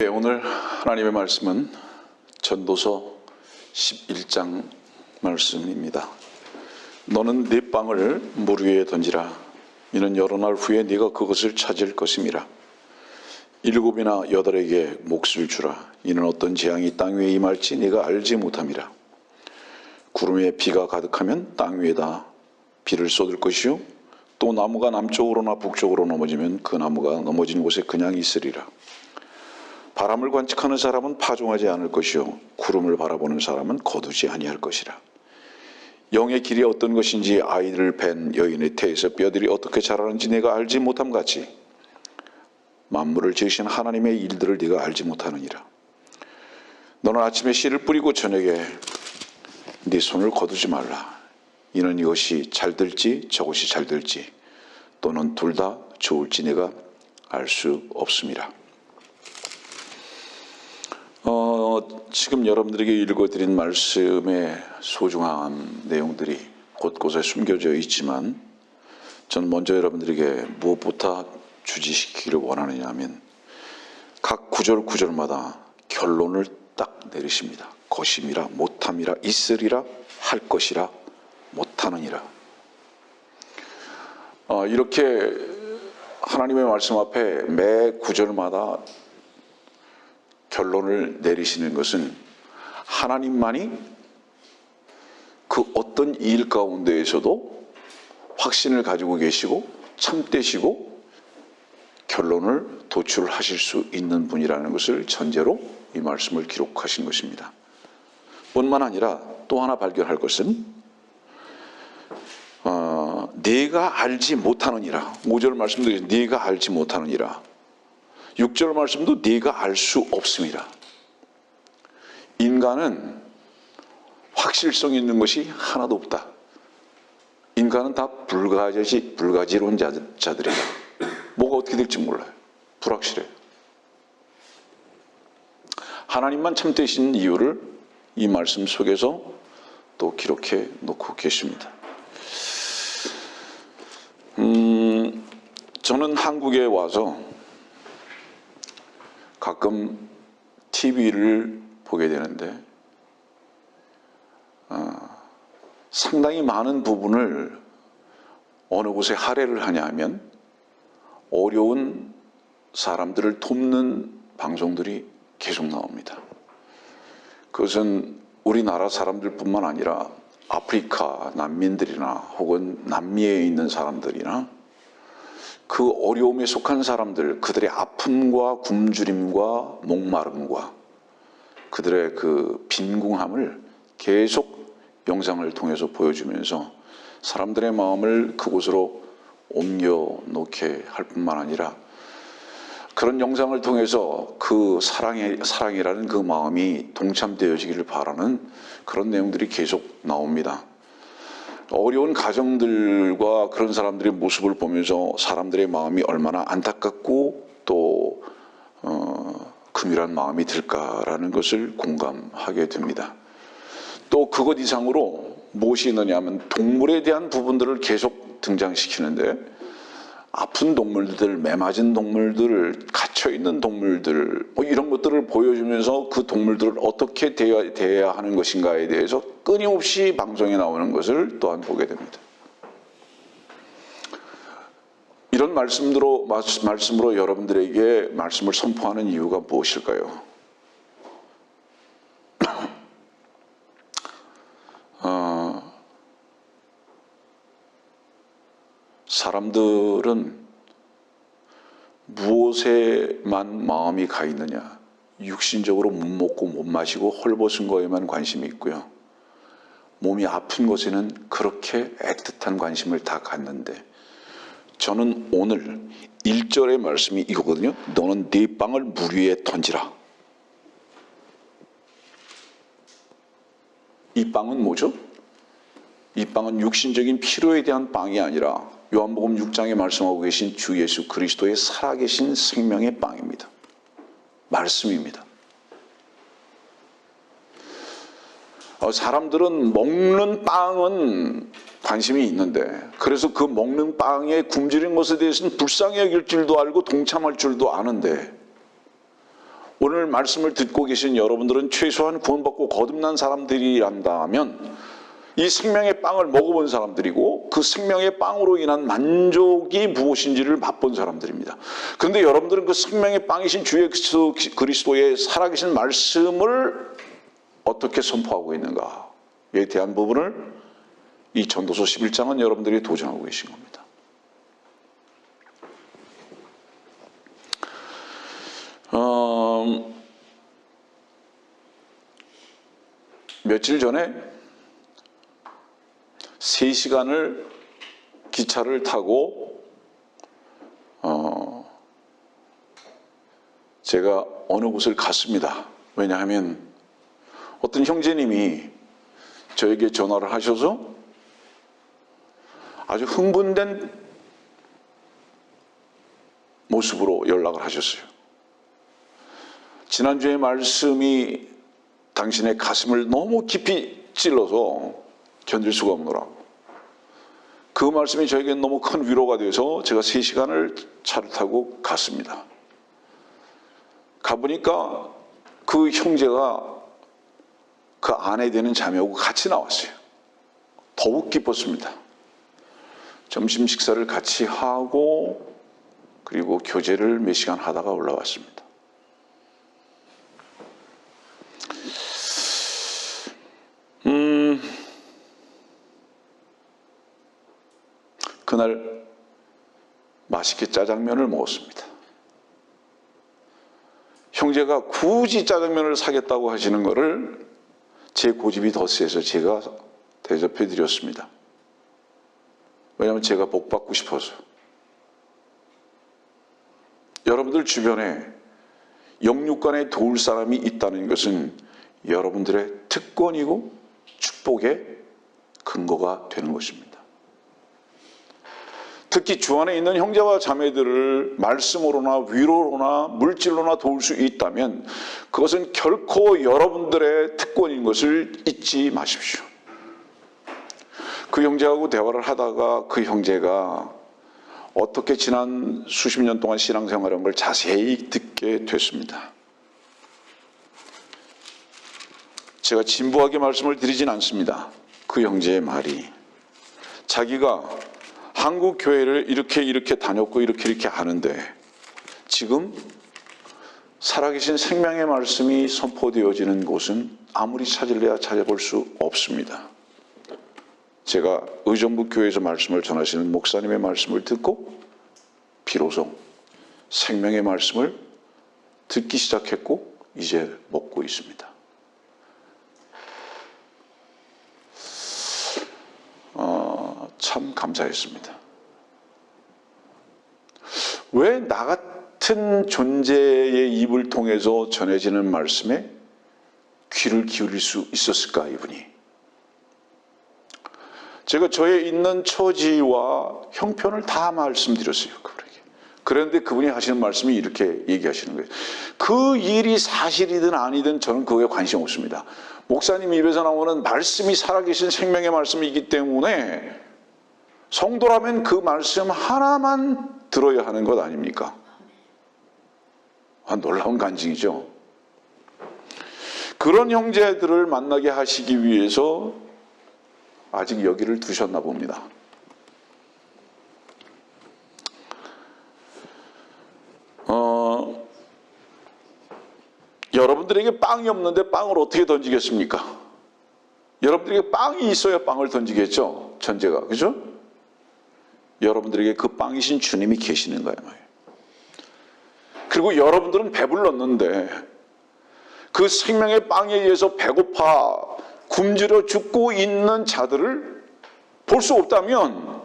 네, 오늘 하나님의 말씀은 전도서 11장 말씀입니다. 너는 네 빵을 물 위에 던지라. 이는 여러 날 후에 네가 그것을 찾을 것임이라. 7이나 8에게 몫을 주라. 이는 어떤 재앙이 땅 위에 임할지 네가 알지 못함이라. 구름에 비가 가득하면 땅 위에다 비를 쏟을 것이요 또 나무가 남쪽으로나 북쪽으로 넘어지면 그 나무가 넘어진 곳에 그냥 있으리라. 바람을 관측하는 사람은 파종하지 않을 것이요 구름을 바라보는 사람은 거두지 아니할 것이라. 영의 길이 어떤 것인지 아이를 뵌 여인의 태에서 뼈들이 어떻게 자라는지 내가 알지 못함 같이 만물을 지으신 하나님의 일들을 네가 알지 못하느니라. 너는 아침에 씨를 뿌리고 저녁에 네 손을 거두지 말라. 이는 이것이 잘 될지 저것이 잘 될지 또는 둘 다 좋을지 내가 알 수 없음이라. 지금 여러분들에게 읽어드린 말씀의 소중한 내용들이 곳곳에 숨겨져 있지만 저는 먼저 여러분들에게 무엇부터 주지시키기를 원하느냐 하면 각 구절마다 결론을 딱 내리십니다. 것임이라 못함이라 있으리라 할 것이라 못하느니라. 이렇게 하나님의 말씀 앞에 매 구절마다 결론을 내리시는 것은 하나님만이 그 어떤 일 가운데에서도 확신을 가지고 계시고 참되시고 결론을 도출하실 수 있는 분이라는 것을 전제로 이 말씀을 기록하신 것입니다. 뿐만 아니라 또 하나 발견할 것은 네가 알지 못하느니라. 5절 말씀도 네가 알지 못하느니라. 6절 말씀도 네가 알 수 없음이라. 인간은 확실성 있는 것이 하나도 없다. 인간은 다 불가지론자들이다. 뭐가 어떻게 될지 몰라요. 불확실해요. 하나님만 참되신 이유를 이 말씀 속에서 또 기록해 놓고 계십니다. 저는 한국에 와서 가끔 TV를 보게 되는데 상당히 많은 부분을 어느 곳에 할애를 하냐 하면 어려운 사람들을 돕는 방송들이 계속 나옵니다. 그것은 우리나라 사람들뿐만 아니라 아프리카 난민들이나 혹은 남미에 있는 사람들이나 그 어려움에 속한 사람들, 그들의 아픔과 굶주림과 목마름과 그들의 그 빈궁함을 계속 영상을 통해서 보여주면서 사람들의 마음을 그곳으로 옮겨 놓게 할 뿐만 아니라 그런 영상을 통해서 그 사랑이라는 그 마음이 동참되어지기를 바라는 그런 내용들이 계속 나옵니다. 어려운 가정들과 그런 사람들의 모습을 보면서 사람들의 마음이 얼마나 안타깝고 또 긍휼한 마음이 들까라는 것을 공감하게 됩니다. 또 그것 이상으로 무엇이 있느냐 하면 동물에 대한 부분들을 계속 등장시키는데 아픈 동물들, 매맞은 동물들, 갇혀있는 동물들 이런 것들을 보여주면서 그 동물들을 어떻게 대해야 하는 것인가에 대해서 끊임없이 방송에 나오는 것을 또한 보게 됩니다. 이런 말씀으로 여러분들에게 말씀을 선포하는 이유가 무엇일까요? 사람들은 무엇에만 마음이 가 있느냐? 육신적으로 못 먹고 못 마시고 헐벗은 거에만 관심이 있고요. 몸이 아픈 것에는 그렇게 애틋한 관심을 다 갖는데 저는 오늘 1절의 말씀이 이거거든요. 너는 네 빵을 물 위에 던지라. 이 빵은 뭐죠? 이 빵은 육신적인 필요에 대한 빵이 아니라 요한복음 6장에 말씀하고 계신 주 예수 그리스도의 살아계신 생명의 빵입니다. 말씀입니다. 사람들은 먹는 빵은 관심이 있는데 그래서 그 먹는 빵에 굶주린 것에 대해서는 불쌍히 여길 줄도 알고 동참할 줄도 아는데 오늘 말씀을 듣고 계신 여러분들은 최소한 구원받고 거듭난 사람들이란다면 이 생명의 빵을 먹어본 사람들이고 그 생명의 빵으로 인한 만족이 무엇인지를 맛본 사람들입니다. 그런데 여러분들은 그 생명의 빵이신 주 그리스도의 살아계신 말씀을 어떻게 선포하고 있는가에 대한 부분을 이 전도서 11장은 여러분들이 도전하고 계신 겁니다. 며칠 전에 3시간을 기차를 타고 제가 어느 곳을 갔습니다. 왜냐하면 어떤 형제님이 저에게 전화를 하셔서 아주 흥분된 모습으로 연락을 하셨어요. 지난주에 말씀이 당신의 가슴을 너무 깊이 찔러서 견딜 수가 없노라고. 그 말씀이 저에게는 너무 큰 위로가 돼서 제가 3시간을 차를 타고 갔습니다. 가보니까 그 형제가 그 아내 되는 자매하고 같이 나왔어요. 더욱 기뻤습니다. 점심 식사를 같이 하고 그리고 교제를 몇 시간 하다가 올라왔습니다. 그날 맛있게 짜장면을 먹었습니다. 형제가 굳이 짜장면을 사겠다고 하시는 것을 제 고집이 더 세서 제가 대접해 드렸습니다. 왜냐하면 제가 복 받고 싶어서. 여러분들 주변에 영육간에 도울 사람이 있다는 것은 여러분들의 특권이고 축복의 근거가 되는 것입니다. 특히 주 안에 있는 형제와 자매들을 말씀으로나 위로로나 물질로나 도울 수 있다면 그것은 결코 여러분들의 특권인 것을 잊지 마십시오. 그 형제하고 대화를 하다가 그 형제가 어떻게 지난 수십 년 동안 신앙생활한 걸 자세히 듣게 됐습니다. 제가 진부하게 말씀을 드리진 않습니다. 그 형제의 말이 자기가 한국 교회를 이렇게 다녔고 이렇게 하는데 지금 살아계신 생명의 말씀이 선포되어지는 곳은 아무리 찾을래야 찾아볼 수 없습니다. 제가 의정부 교회에서 말씀을 전하시는 목사님의 말씀을 듣고 비로소 생명의 말씀을 듣기 시작했고 이제 먹고 있습니다. 참 감사했습니다. 왜 나 같은 존재의 입을 통해서 전해지는 말씀에 귀를 기울일 수 있었을까 이분이? 제가 저의 있는 처지와 형편을 다 말씀드렸어요. 그분에게. 그런데 그분이 하시는 말씀이 이렇게 얘기하시는 거예요. 그 일이 사실이든 아니든 저는 그거에 관심 없습니다. 목사님 입에서 나오는 말씀이 살아계신 생명의 말씀이기 때문에 성도라면 그 말씀 하나만 들어야 하는 것 아닙니까? 놀라운 간증이죠. 그런 형제들을 만나게 하시기 위해서 아직 여기를 두셨나 봅니다. 여러분들에게 빵이 없는데 빵을 어떻게 던지겠습니까? 여러분들에게 빵이 있어야 빵을 던지겠죠? 전제가. 그죠? 여러분들에게 그 빵이신 주님이 계시는 거예요. 그리고 여러분들은 배불렀는데 그 생명의 빵에 의해서 배고파 굶주려 죽고 있는 자들을 볼 수 없다면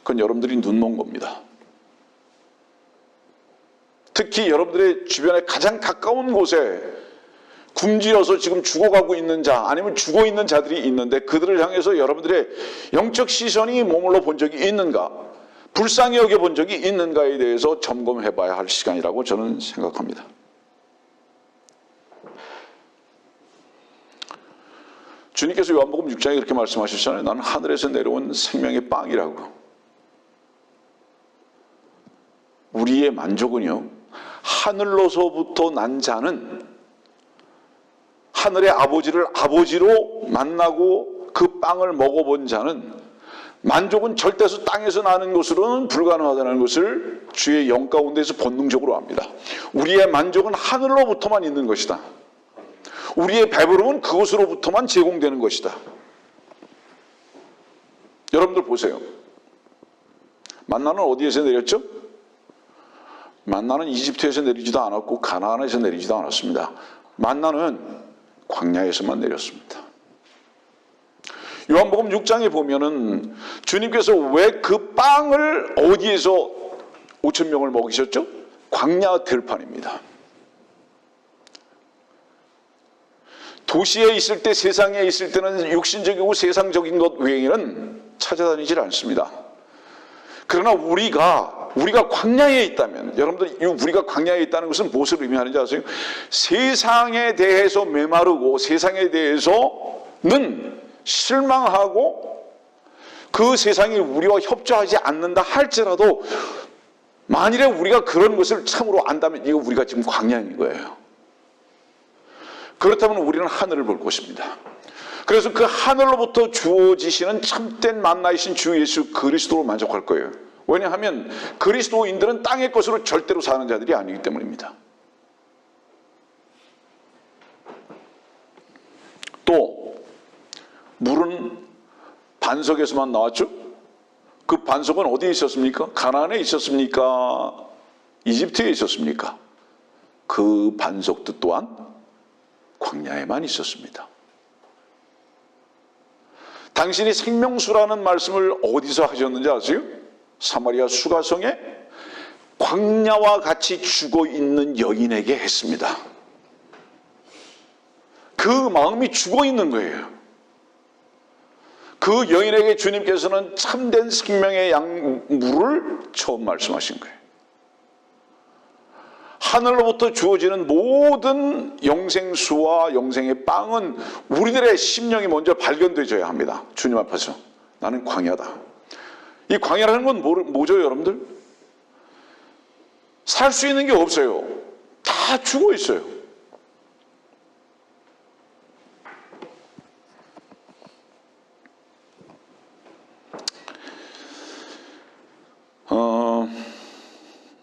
그건 여러분들이 눈먼 겁니다. 특히 여러분들의 주변에 가장 가까운 곳에 굶주려서 지금 죽어가고 있는 자 아니면 죽어 있는 자들이 있는데 그들을 향해서 여러분들의 영적 시선이 머물러 본 적이 있는가, 불쌍히 여겨본 적이 있는가에 대해서 점검해 봐야 할 시간이라고 저는 생각합니다. 주님께서 요한복음 6장에 그렇게 말씀하셨잖아요. 나는 하늘에서 내려온 생명의 빵이라고. 우리의 만족은요, 하늘로서부터 난 자는 하늘의 아버지를 아버지로 만나고 그 빵을 먹어본 자는 만족은 절대서 땅에서 나는 것으로는 불가능하다는 것을 주의 영 가운데서 본능적으로 압니다. 우리의 만족은 하늘로부터만 있는 것이다. 우리의 배부름은 그것으로부터만 제공되는 것이다. 여러분들 보세요. 만나는 어디에서 내렸죠? 만나는 이집트에서 내리지도 않았고 가나안에서 내리지도 않았습니다. 만나는 광야에서만 내렸습니다. 요한복음 6장에 보면은 주님께서 왜 그 빵을 어디에서 5,000명을 먹이셨죠? 광야 들판입니다. 도시에 있을 때, 세상에 있을 때는 육신적이고 세상적인 것 외에는 찾아다니질 않습니다. 그러나 우리가 광야에 있다면, 여러분들 우리가 광야에 있다는 것은 무엇을 의미하는지 아세요? 세상에 대해서 메마르고 세상에 대해서는 실망하고 그 세상이 우리와 협조하지 않는다 할지라도 만일에 우리가 그런 것을 참으로 안다면 이거 우리가 지금 광야인 거예요. 그렇다면 우리는 하늘을 볼 것입니다. 그래서 그 하늘로부터 주어지시는 참된 만나이신 주 예수 그리스도로 만족할 거예요. 왜냐하면 그리스도인들은 땅의 것으로 절대로 사는 자들이 아니기 때문입니다. 또 물은 반석에서만 나왔죠? 그 반석은 어디에 있었습니까? 가나안에 있었습니까? 이집트에 있었습니까? 그 반석도 또한 광야에만 있었습니다. 당신이 생명수라는 말씀을 어디서 하셨는지 아세요? 사마리아 수가성에 광야와 같이 죽어있는 여인에게 했습니다. 그 마음이 죽어있는 거예요. 그 여인에게 주님께서는 참된 생명의 양물을 처음 말씀하신 거예요. 하늘로부터 주어지는 모든 영생수와 영생의 빵은 우리들의 심령이 먼저 발견되어야 합니다. 주님 앞에서 나는 광야다. 이 광야라는 건 뭐죠, 여러분들? 살 수 있는 게 없어요. 다 죽어 있어요.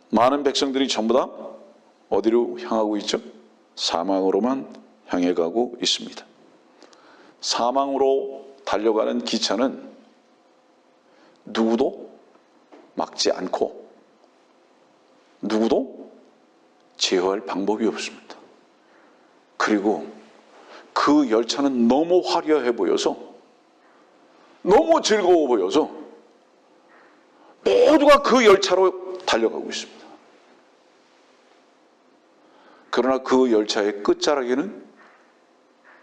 많은 백성들이 전부 다 어디로 향하고 있죠? 사망으로만 향해 가고 있습니다. 사망으로 달려가는 기차는 누구도 막지 않고 누구도 제어할 방법이 없습니다. 그리고 그 열차는 너무 화려해 보여서, 너무 즐거워 보여서 모두가 그 열차로 달려가고 있습니다. 그러나 그 열차의 끝자락에는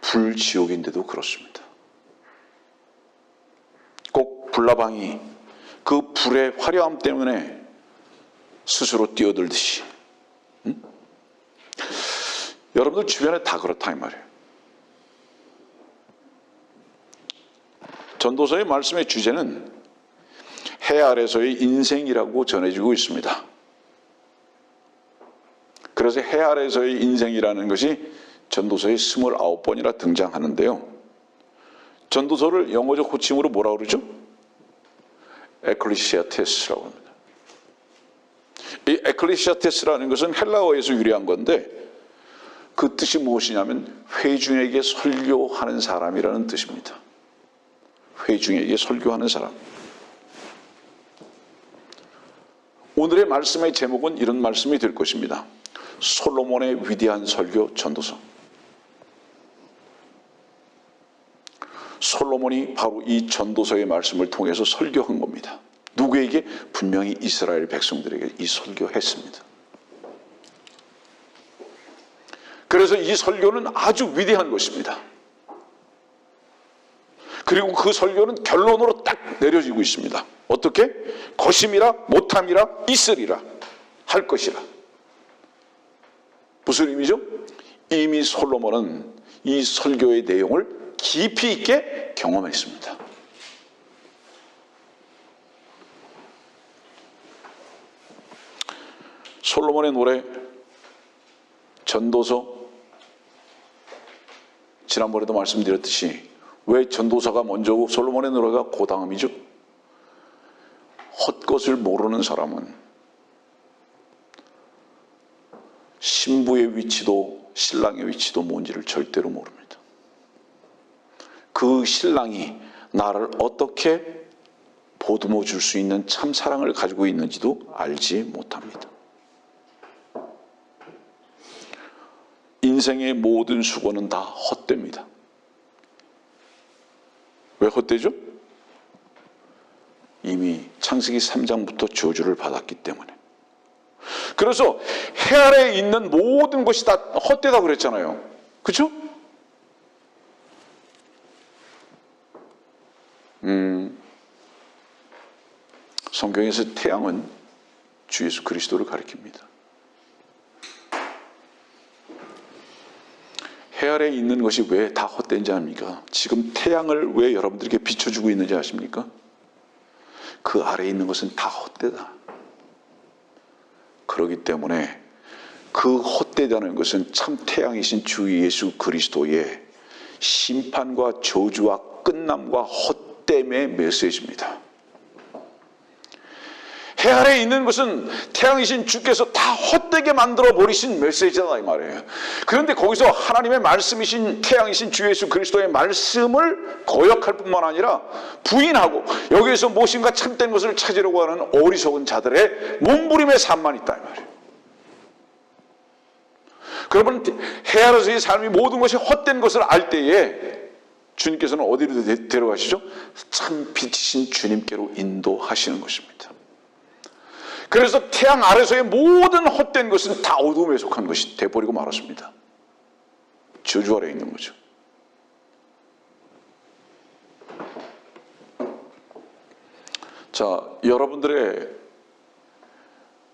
불지옥인데도 그렇습니다. 꼭 불나방이 그 불의 화려함 때문에 스스로 뛰어들듯이, 여러분들 주변에 다 그렇다 이 말이에요. 전도서의 말씀의 주제는 해 아래서의 인생이라고 전해지고 있습니다. 그래서 해 아래서의 인생이라는 것이 전도서에 29번이나 등장하는데요. 전도서를 영어적 호칭으로 뭐라고 그러죠? 에클레시아테스라고 합니다. 이 에클레시아테스라는 것은 헬라어에서 유래한 건데 그 뜻이 무엇이냐면 회중에게 설교하는 사람이라는 뜻입니다. 회중에게 설교하는 사람. 오늘의 말씀의 제목은 이런 말씀이 될 것입니다. 솔로몬의 위대한 설교 전도서. 솔로몬이 바로 이 전도서의 말씀을 통해서 설교한 겁니다. 누구에게? 분명히 이스라엘 백성들에게 이 설교했습니다. 그래서 이 설교는 아주 위대한 것입니다. 그리고 그 설교는 결론으로 딱 내려지고 있습니다. 어떻게? 것임이라 못함이라 있으리라 할 것이라. 무슨 의미죠? 이미 솔로몬은 이 설교의 내용을 깊이 있게 경험했습니다. 솔로몬의 노래 전도서, 지난번에도 말씀드렸듯이 왜 전도서가 먼저고 솔로몬의 노래가 그 다음이죠? 헛것을 모르는 사람은 신부의 위치도 신랑의 위치도 뭔지를 절대로 모릅니다. 그 신랑이 나를 어떻게 보듬어 줄 수 있는 참 사랑을 가지고 있는지도 알지 못합니다. 인생의 모든 수고는 다 헛됩니다. 왜 헛되죠? 이미 창세기 3장부터 저주를 받았기 때문에. 그래서 해 아래에 있는 모든 것이 다 헛되다고 그랬잖아요. 그렇죠? 성경에서 태양은 주 예수 그리스도를 가리킵니다. 해 아래에 있는 것이 왜 다 헛된지 압니까? 지금 태양을 왜 여러분들에게 비춰주고 있는지 아십니까? 그 아래에 있는 것은 다 헛되다. 그렇기 때문에 그 헛되다는 것은 참 태양이신 주 예수 그리스도의 심판과 저주와 끝남과 헛됨의 메시지입니다. 해 아래에 있는 것은 태양이신 주께서 다 헛되게 만들어 버리신 메시지다 이 말이에요. 그런데 거기서 하나님의 말씀이신 태양이신 주 예수 그리스도의 말씀을 거역할 뿐만 아니라 부인하고 여기에서 무엇인가 참된 것을 찾으려고 하는 어리석은 자들의 몸부림의 삶만 있다 이 말이에요. 그러면 해 아래에서의 삶이 모든 것이 헛된 것을 알 때에 주님께서는 어디로 데려가시죠? 참 빛이신 주님께로 인도하시는 것입니다. 그래서 태양 아래서의 모든 헛된 것은 다 어둠에 속한 것이 돼버리고 말았습니다. 저주 아래에 있는 거죠. 자, 여러분들의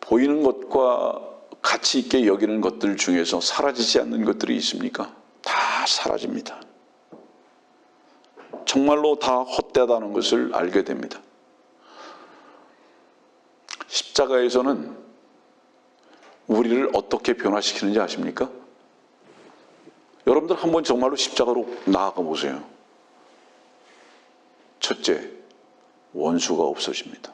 보이는 것과 가치 있게 여기는 것들 중에서 사라지지 않는 것들이 있습니까? 다 사라집니다. 정말로 다 헛되다는 것을 알게 됩니다. 십자가에서는 우리를 어떻게 변화시키는지 아십니까? 여러분들 한번 정말로 십자가로 나아가 보세요. 첫째, 원수가 없어집니다.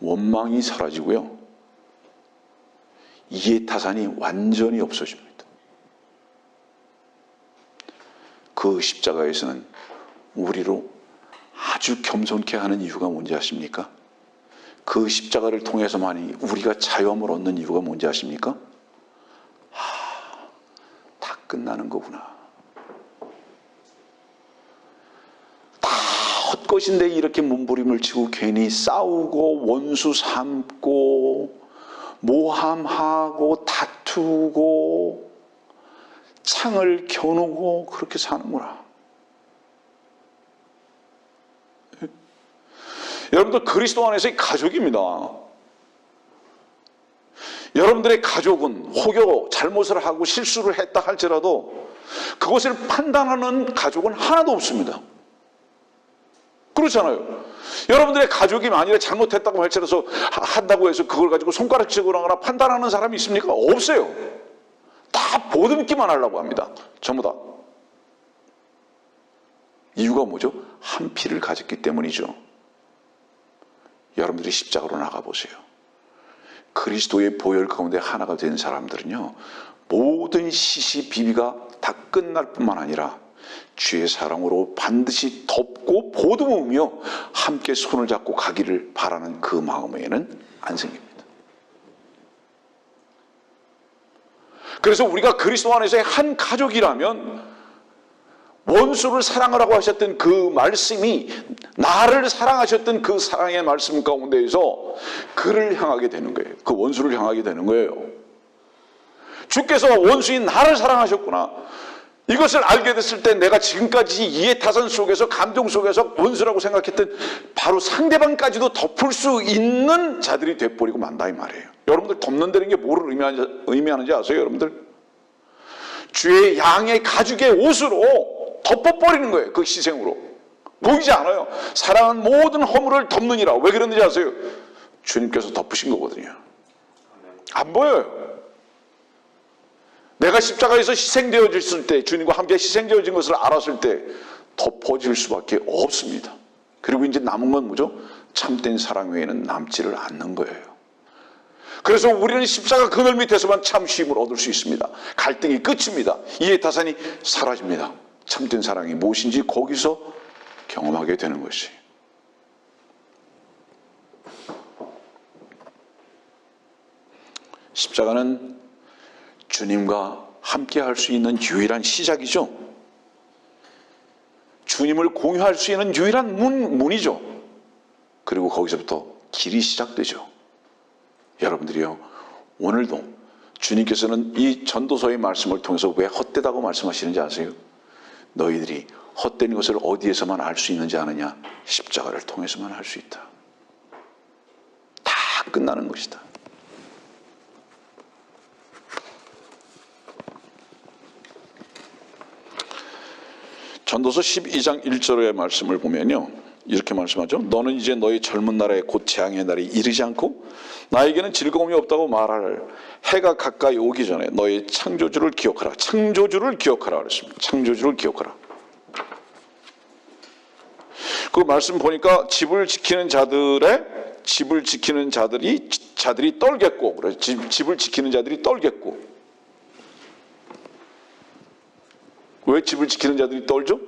원망이 사라지고요. 이해타산이 완전히 없어집니다. 그 십자가에서는 우리로 아주 겸손케 하는 이유가 뭔지 아십니까? 그 십자가를 통해서만이 우리가 자유함을 얻는 이유가 뭔지 아십니까? 다 끝나는 거구나. 다 헛것인데 이렇게 몸부림을 치고 괜히 싸우고 원수 삼고 모함하고 다투고 창을 겨누고 그렇게 사는구나. 여러분들 그리스도 안에서의 가족입니다. 여러분들의 가족은 혹여 잘못을 하고 실수를 했다 할지라도 그것을 판단하는 가족은 하나도 없습니다. 그렇잖아요. 여러분들의 가족이 만일에 잘못했다고 할지라도 한다고 해서 그걸 가지고 손가락질을 하거나 판단하는 사람이 있습니까? 없어요. 다 보듬기만 하려고 합니다. 전부 다. 이유가 뭐죠? 한 피를 가졌기 때문이죠. 여러분들이 십자가로 나가보세요. 그리스도의 보혈 가운데 하나가 된 사람들은요, 모든 시시비비가 다 끝날 뿐만 아니라 주의 사랑으로 반드시 덮고 보듬으며 함께 손을 잡고 가기를 바라는 그 마음에는 안 생깁니다. 그래서 우리가 그리스도 안에서의 한 가족이라면 원수를 사랑하라고 하셨던 그 말씀이 나를 사랑하셨던 그 사랑의 말씀 가운데에서 그를 향하게 되는 거예요. 그 원수를 향하게 되는 거예요. 주께서 원수인 나를 사랑하셨구나. 이것을 알게 됐을 때 내가 지금까지 이해타산 속에서 감정 속에서 원수라고 생각했던 바로 상대방까지도 덮을 수 있는 자들이 돼버리고 만다 이 말이에요. 여러분들 덮는다는 게 뭐를 의미하는지 아세요? 여러분들 주의 양의 가죽의 옷으로 덮어버리는 거예요. 그 희생으로. 보이지 않아요. 사랑은 모든 허물을 덮느니라. 왜 그런지 아세요? 주님께서 덮으신 거거든요. 안 보여요. 내가 십자가에서 희생되어졌을 때, 주님과 함께 희생되어진 것을 알았을 때 덮어질 수밖에 없습니다. 그리고 이제 남은 건 뭐죠? 참된 사랑 외에는 남지를 않는 거예요. 그래서 우리는 십자가 그늘 밑에서만 참 쉼을 얻을 수 있습니다. 갈등이 끝입니다. 이해타산이 사라집니다. 참된 사랑이 무엇인지 거기서 경험하게 되는 것이. 십자가는 주님과 함께 할 수 있는 유일한 시작이죠. 주님을 공유할 수 있는 유일한 문이죠. 그리고 거기서부터 길이 시작되죠. 여러분들이요, 오늘도 주님께서는 이 전도서의 말씀을 통해서 왜 헛되다고 말씀하시는지 아세요? 너희들이 헛된 것을 어디에서만 알 수 있는지 아느냐? 십자가를 통해서만 알 수 있다. 다 끝나는 것이다. 전도서 12장 1절의 말씀을 보면요, 이렇게 말씀하죠. 너는 이제 너희 젊은 날에 곧 재앙의 날이 이르지 않고 나에게는 즐거움이 없다고 말할 해가 가까이 오기 전에 너희 창조주를 기억하라. 창조주를 기억하라 그랬습니다. 창조주를 기억하라. 그 말씀 보니까 집을 지키는 자들이 떨겠고, 그래, 집을 지키는 자들이 떨겠고. 왜 집을 지키는 자들이 떨죠?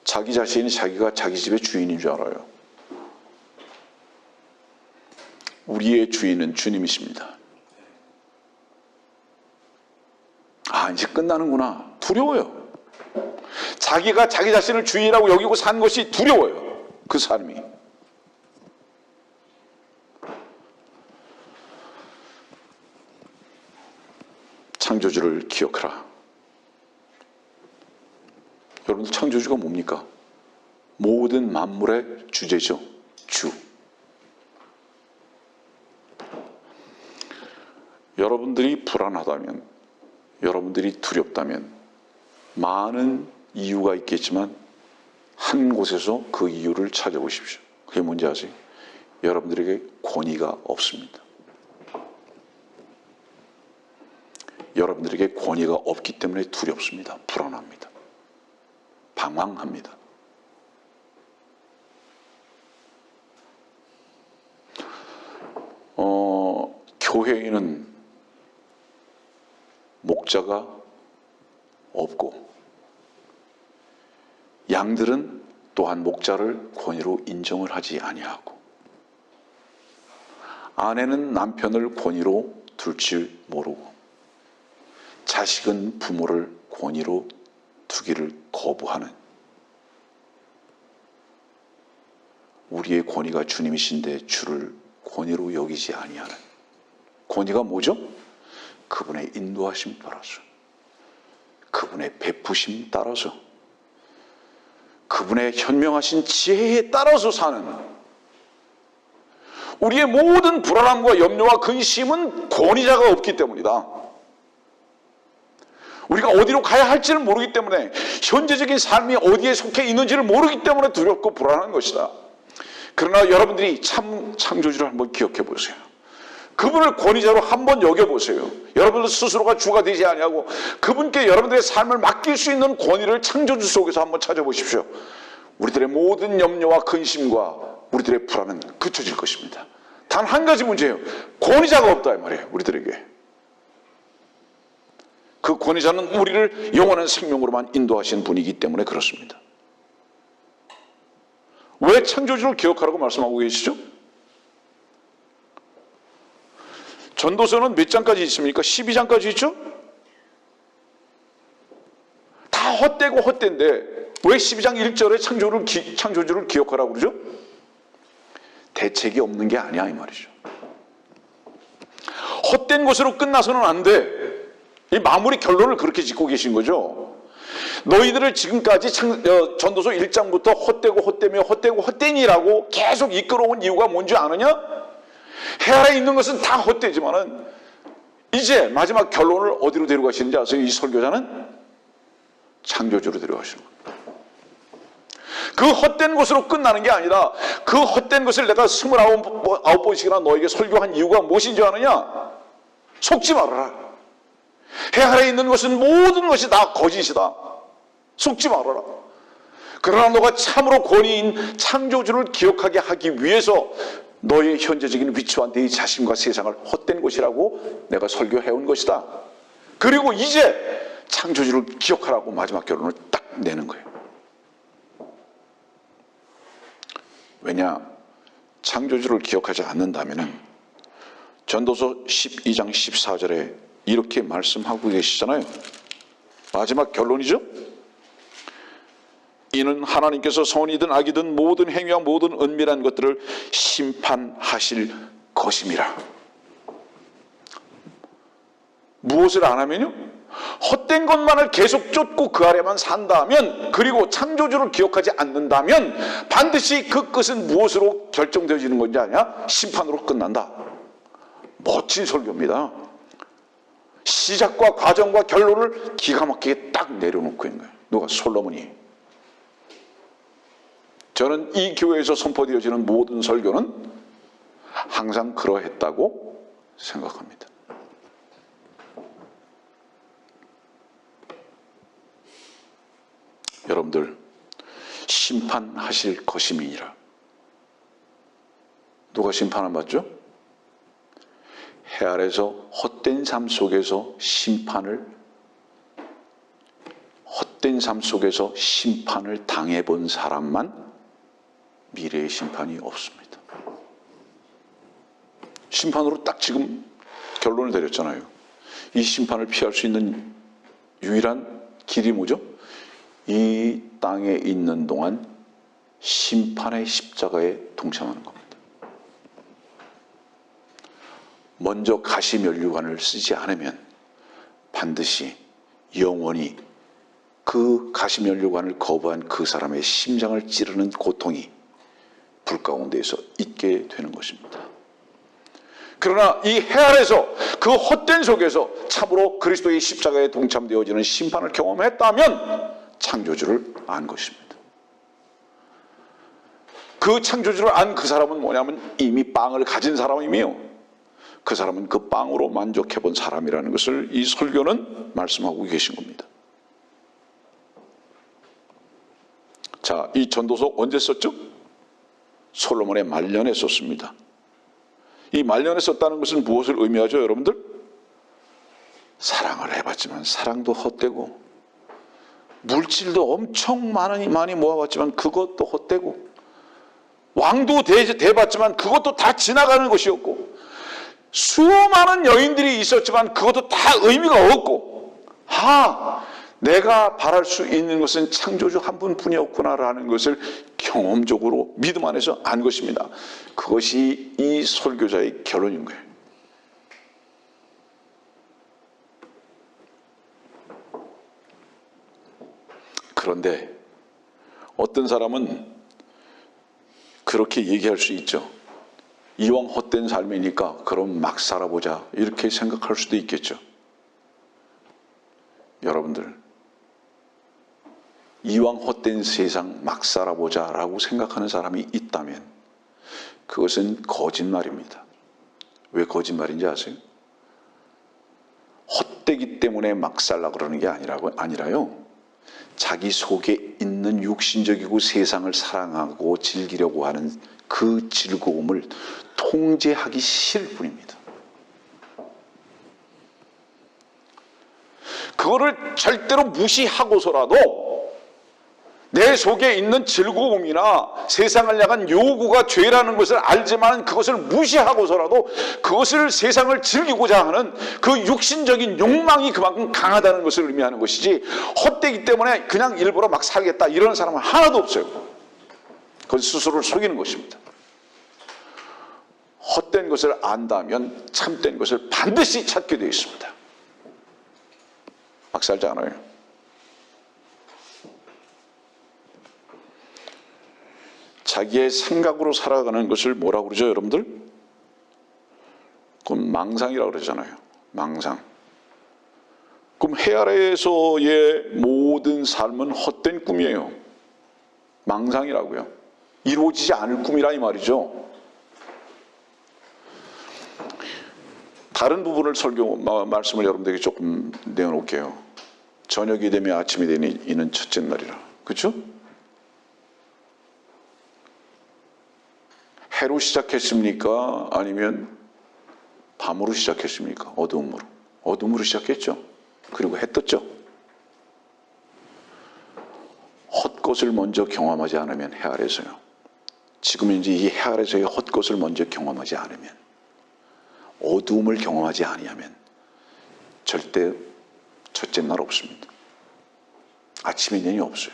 자기 자신이 자기가 자기 집의 주인인 줄 알아요. 우리의 주인은 주님이십니다. 아, 이제 끝나는구나. 두려워요. 자기가 자기 자신을 주인이라고 여기고 산 것이 두려워요. 그 삶이. 창조주를 기억하라. 여러분들, 창조주가 뭡니까? 모든 만물의 주제죠. 주. 여러분들이 불안하다면, 여러분들이 두렵다면 많은 이유가 있겠지만 한 곳에서 그 이유를 찾아보십시오. 그게 뭔지 아세요? 여러분들에게 권위가 없습니다. 여러분들에게 권위가 없기 때문에 두렵습니다. 불안합니다. 방황합니다. 교회에는 목자가 없고 양들은 또한 목자를 권위로 인정을 하지 아니하고 아내는 남편을 권위로 둘 줄 모르고 자식은 부모를 권위로 두기를 거부하는, 우리의 권위가 주님이신데 주를 권위로 여기지 아니하는. 권위가 뭐죠? 그분의 인도하심 따라서, 그분의 베푸심 따라서, 그분의 현명하신 지혜에 따라서 사는. 우리의 모든 불안함과 염려와 근심은 권위자가 없기 때문이다. 우리가 어디로 가야 할지를 모르기 때문에, 현재적인 삶이 어디에 속해 있는지를 모르기 때문에 두렵고 불안한 것이다. 그러나 여러분들이 창조주를 한번 기억해 보세요. 그분을 권위자로 한번 여겨보세요. 여러분들 스스로가 주가 되지 아니하고 그분께 여러분들의 삶을 맡길 수 있는 권위를 창조주 속에서 한번 찾아보십시오. 우리들의 모든 염려와 근심과 우리들의 불안은 그쳐질 것입니다. 단 한 가지 문제예요. 권위자가 없다 이 말이에요. 우리들에게. 그 권위자는 우리를 영원한 생명으로만 인도하신 분이기 때문에 그렇습니다. 왜 창조주를 기억하라고 말씀하고 계시죠? 전도서는 몇 장까지 있습니까? 12장까지 있죠? 다 헛되고 헛된데 왜 12장 1절에 창조주를 기억하라고 그러죠? 대책이 없는 게 아니야 이 말이죠. 헛된 것으로 끝나서는 안 돼. 이 마무리 결론을 그렇게 짓고 계신 거죠. 너희들을 지금까지 전도서 1장부터 헛되고 헛되며 헛되고 헛되니라고 계속 이끌어온 이유가 뭔지 아느냐? 해 아래 있는 것은 다 헛되지만은 이제 마지막 결론을 어디로 데려가시는지 아세요? 이 설교자는 창조주로 데려가시는 겁니다. 그 헛된 것으로 끝나는 게 아니라 그 헛된 것을 내가 29번씩이나 너에게 설교한 이유가 무엇인 줄 아느냐? 속지 말아라. 해 아래 있는 것은 모든 것이 다 거짓이다. 속지 말아라. 그러나 너가 참으로 권위인 창조주를 기억하게 하기 위해서 너의 현재적인 위치와 네 자신과 세상을 헛된 것이라고 내가 설교해온 것이다. 그리고 이제 창조주를 기억하라고 마지막 결론을 딱 내는 거예요. 왜냐? 창조주를 기억하지 않는다면 전도서 12장 14절에 이렇게 말씀하고 계시잖아요. 마지막 결론이죠. 이는 하나님께서 선이든 악이든 모든 행위와 모든 은밀한 것들을 심판하실 것임이라. 무엇을 안 하면요? 헛된 것만을 계속 쫓고 그 아래만 산다면, 그리고 창조주를 기억하지 않는다면 반드시 그 끝은 무엇으로 결정되어지는 건지 아냐? 심판으로 끝난다. 멋진 설교입니다. 시작과 과정과 결론을 기가 막히게 딱 내려놓고 있는 거예요. 누가? 솔로몬이. 저는 이 교회에서 선포되어지는 모든 설교는 항상 그러했다고 생각합니다. 여러분들, 심판하실 것임이니라. 누가 심판을 받죠? 해 아래서 헛된 삶 속에서 심판을 당해본 사람만 미래의 심판이 없습니다. 심판으로 딱 지금 결론을 내렸잖아요. 이 심판을 피할 수 있는 유일한 길이 뭐죠? 이 땅에 있는 동안 심판의 십자가에 동참하는 겁니다. 먼저 가시면류관을 쓰지 않으면 반드시 영원히 그 가시면류관을 거부한 그 사람의 심장을 찌르는 고통이 불 가운데에서 있게 되는 것입니다. 그러나 이 해 아래서 그 헛된 속에서 참으로 그리스도의 십자가에 동참되어지는 심판을 경험했다면 창조주를 안 것입니다. 그 창조주를 안 그 사람은 뭐냐면 이미 빵을 가진 사람이며 그 사람은 그 빵으로 만족해 본 사람이라는 것을 이 설교는 말씀하고 계신 겁니다. 자, 이 전도서 언제 썼죠? 솔로몬의 말년에 썼습니다. 이 말년에 썼다는 것은 무엇을 의미하죠, 여러분들? 사랑을 해봤지만 사랑도 헛되고, 물질도 엄청 많이 모아봤지만 그것도 헛되고, 왕도 대봤지만 그것도 다 지나가는 것이었고, 수많은 여인들이 있었지만 그것도 다 의미가 없고, 내가 바랄 수 있는 것은 창조주 한 분뿐이었구나라는 것을 경험적으로 믿음 안에서 안 것입니다. 그것이 이 설교자의 결론인 거예요. 그런데 어떤 사람은 그렇게 얘기할 수 있죠. 이왕 헛된 삶이니까 그럼 막 살아보자, 이렇게 생각할 수도 있겠죠. 여러분들, 이왕 헛된 세상 막 살아보자 라고 생각하는 사람이 있다면 그것은 거짓말입니다. 왜 거짓말인지 아세요? 헛되기 때문에 막 살라 그러는 게 아니라요, 자기 속에 있는 육신적이고 세상을 사랑하고 즐기려고 하는 그 즐거움을 통제하기 싫을 뿐입니다. 그거를 절대로 무시하고서라도 내 속에 있는 즐거움이나 세상을 향한 요구가 죄라는 것을 알지만 그것을 무시하고서라도 그것을 세상을 즐기고자 하는 그 육신적인 욕망이 그만큼 강하다는 것을 의미하는 것이지, 헛되기 때문에 그냥 일부러 막 살겠다 이런 사람은 하나도 없어요. 그건 스스로를 속이는 것입니다. 헛된 것을 안다면 참된 것을 반드시 찾게 되어 있습니다. 막 살지 않아요. 자기의 생각으로 살아가는 것을 뭐라고 그러죠, 여러분들? 그건 망상이라고 그러잖아요. 망상. 그럼 해 아래에서의 모든 삶은 헛된 꿈이에요. 망상이라고요. 이루어지지 않을 꿈이라 이 말이죠. 다른 부분을 말씀을 여러분들에게 조금 내어놓을게요. 저녁이 되면 아침이 되니 이는 첫째 날이라. 그렇죠? 해로 시작했습니까? 아니면 밤으로 시작했습니까? 어두움으로. 어둠으로 시작했죠. 그리고 해 떴죠. 헛것을 먼저 경험하지 않으면 해 아래서요. 지금 이제 이 해 아래서의 헛것을 먼저 경험하지 않으면, 어두움을 경험하지 아니하면 절대 첫째 날 없습니다. 아침이 되니 없어요.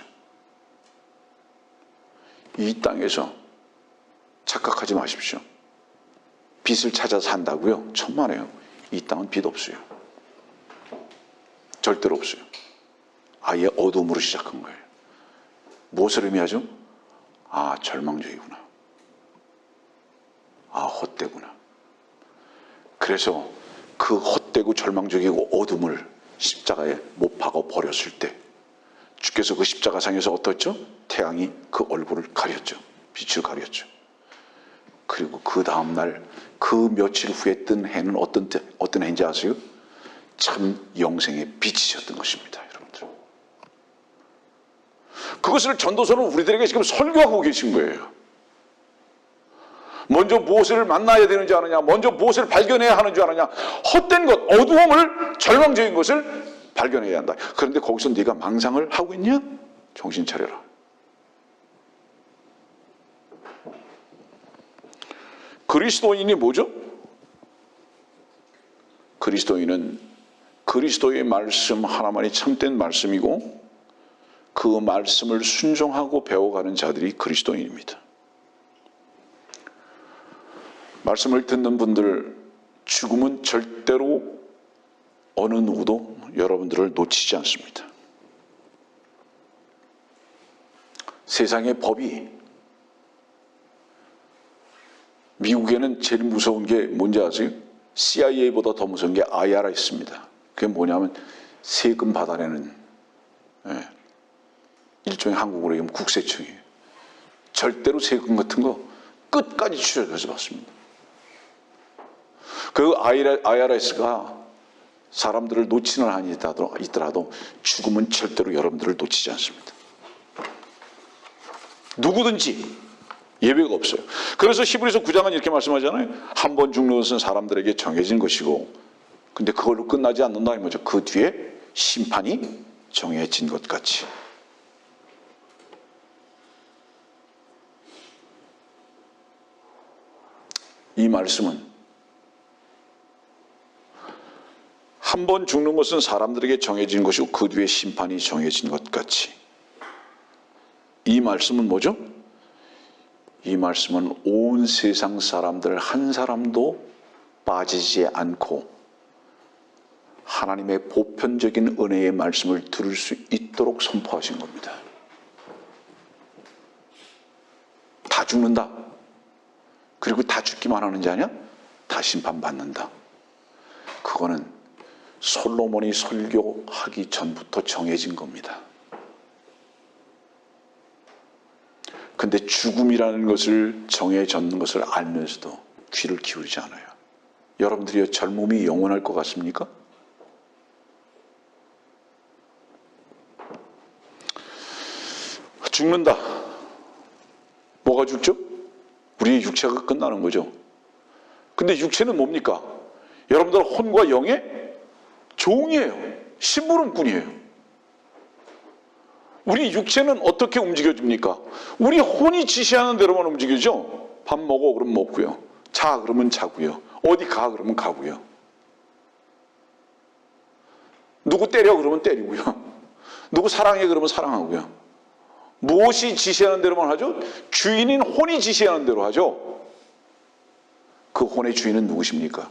이 땅에서 착각하지 마십시오. 빛을 찾아 산다고요? 천만에요. 이 땅은 빛 없어요. 절대로 없어요. 아예 어둠으로 시작한 거예요. 무엇을 의미하죠? 아, 절망적이구나. 아, 헛되구나. 그래서 그 헛되고 절망적이고 어둠을 십자가에 못 박아 버렸을 때 주께서 그 십자가상에서 어떻죠? 태양이 그 얼굴을 가렸죠. 빛을 가렸죠. 그리고 그 다음날 그 며칠 후에 뜬 해는 어떤 해인지 아세요? 참 영생의 빛이셨던 것입니다. 여러분들. 그것을 전도서는 우리들에게 지금 설교하고 계신 거예요. 먼저 무엇을 만나야 되는지 아느냐, 먼저 무엇을 발견해야 하는 줄 아느냐, 헛된 것, 어두움을, 절망적인 것을 발견해야 한다. 그런데 거기서 네가 망상을 하고 있냐? 정신 차려라. 그리스도인이 뭐죠? 그리스도인은 그리스도의 말씀 하나만이 참된 말씀이고 그 말씀을 순종하고 배워가는 자들이 그리스도인입니다. 말씀을 듣는 분들, 죽음은 절대로 어느 누구도 여러분들을 놓치지 않습니다. 세상의 법이, 미국에는 제일 무서운 게 뭔지 아세요? CIA보다 더 무서운 게 IRS입니다. 그게 뭐냐면 세금 받아내는 일종의 한국으로 얘기하면 국세청이에요. 절대로 세금 같은 거 끝까지 추적해서 받습니다. 그 IRS가 사람들을 놓치는 한이 있더라도 죽음은 절대로 여러분들을 놓치지 않습니다. 누구든지 예외가 없어요. 그래서 히브리서 9장은 이렇게 말씀하잖아요. 한 번 죽는 것은 사람들에게 정해진 것이고, 근데 그걸로 끝나지 않는다 이 말이죠. 그 뒤에 심판이 정해진 것 같이. 이 말씀은 한 번 죽는 것은 사람들에게 정해진 것이고 그 뒤에 심판이 정해진 것 같이. 이 말씀은 뭐죠? 이 말씀은 온 세상 사람들 한 사람도 빠지지 않고 하나님의 보편적인 은혜의 말씀을 들을 수 있도록 선포하신 겁니다. 다 죽는다. 그리고 다 죽기만 하는 자 아니야? 다 심판받는다. 그거는 솔로몬이 설교하기 전부터 정해진 겁니다. 근데 죽음이라는 것을 정해졌는 것을 알면서도 귀를 기울이지 않아요. 여러분들이 젊음이 영원할 것 같습니까? 죽는다. 뭐가 죽죠? 우리의 육체가 끝나는 거죠. 근데 육체는 뭡니까? 여러분들 혼과 영의 종이에요. 심부름꾼이에요. 우리 육체는 어떻게 움직여집니까? 우리 혼이 지시하는 대로만 움직이죠. 밥 먹어 그러면 먹고요. 자 그러면 자고요. 어디 가 그러면 가고요. 누구 때려 그러면 때리고요. 누구 사랑해 그러면 사랑하고요. 무엇이 지시하는 대로만 하죠? 주인인 혼이 지시하는 대로 하죠. 그 혼의 주인은 누구십니까?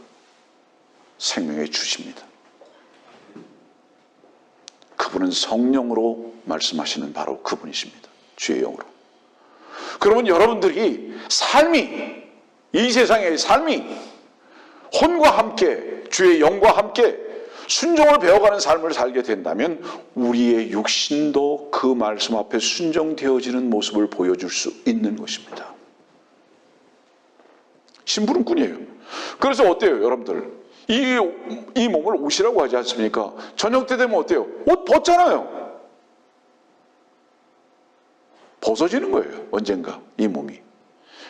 생명의 주십니다. 그분은 성령으로 말씀하시는 바로 그분이십니다. 주의 영으로. 그러면 여러분들이 삶이, 이 세상의 삶이 혼과 함께, 주의 영과 함께 순종을 배워가는 삶을 살게 된다면 우리의 육신도 그 말씀 앞에 순종되어지는 모습을 보여줄 수 있는 것입니다. 심부름꾼이에요. 그래서 어때요, 여러분들? 이 몸을 옷이라고 하지 않습니까? 저녁 때 되면 어때요? 옷 벗잖아요. 벗어지는 거예요, 언젠가 이 몸이.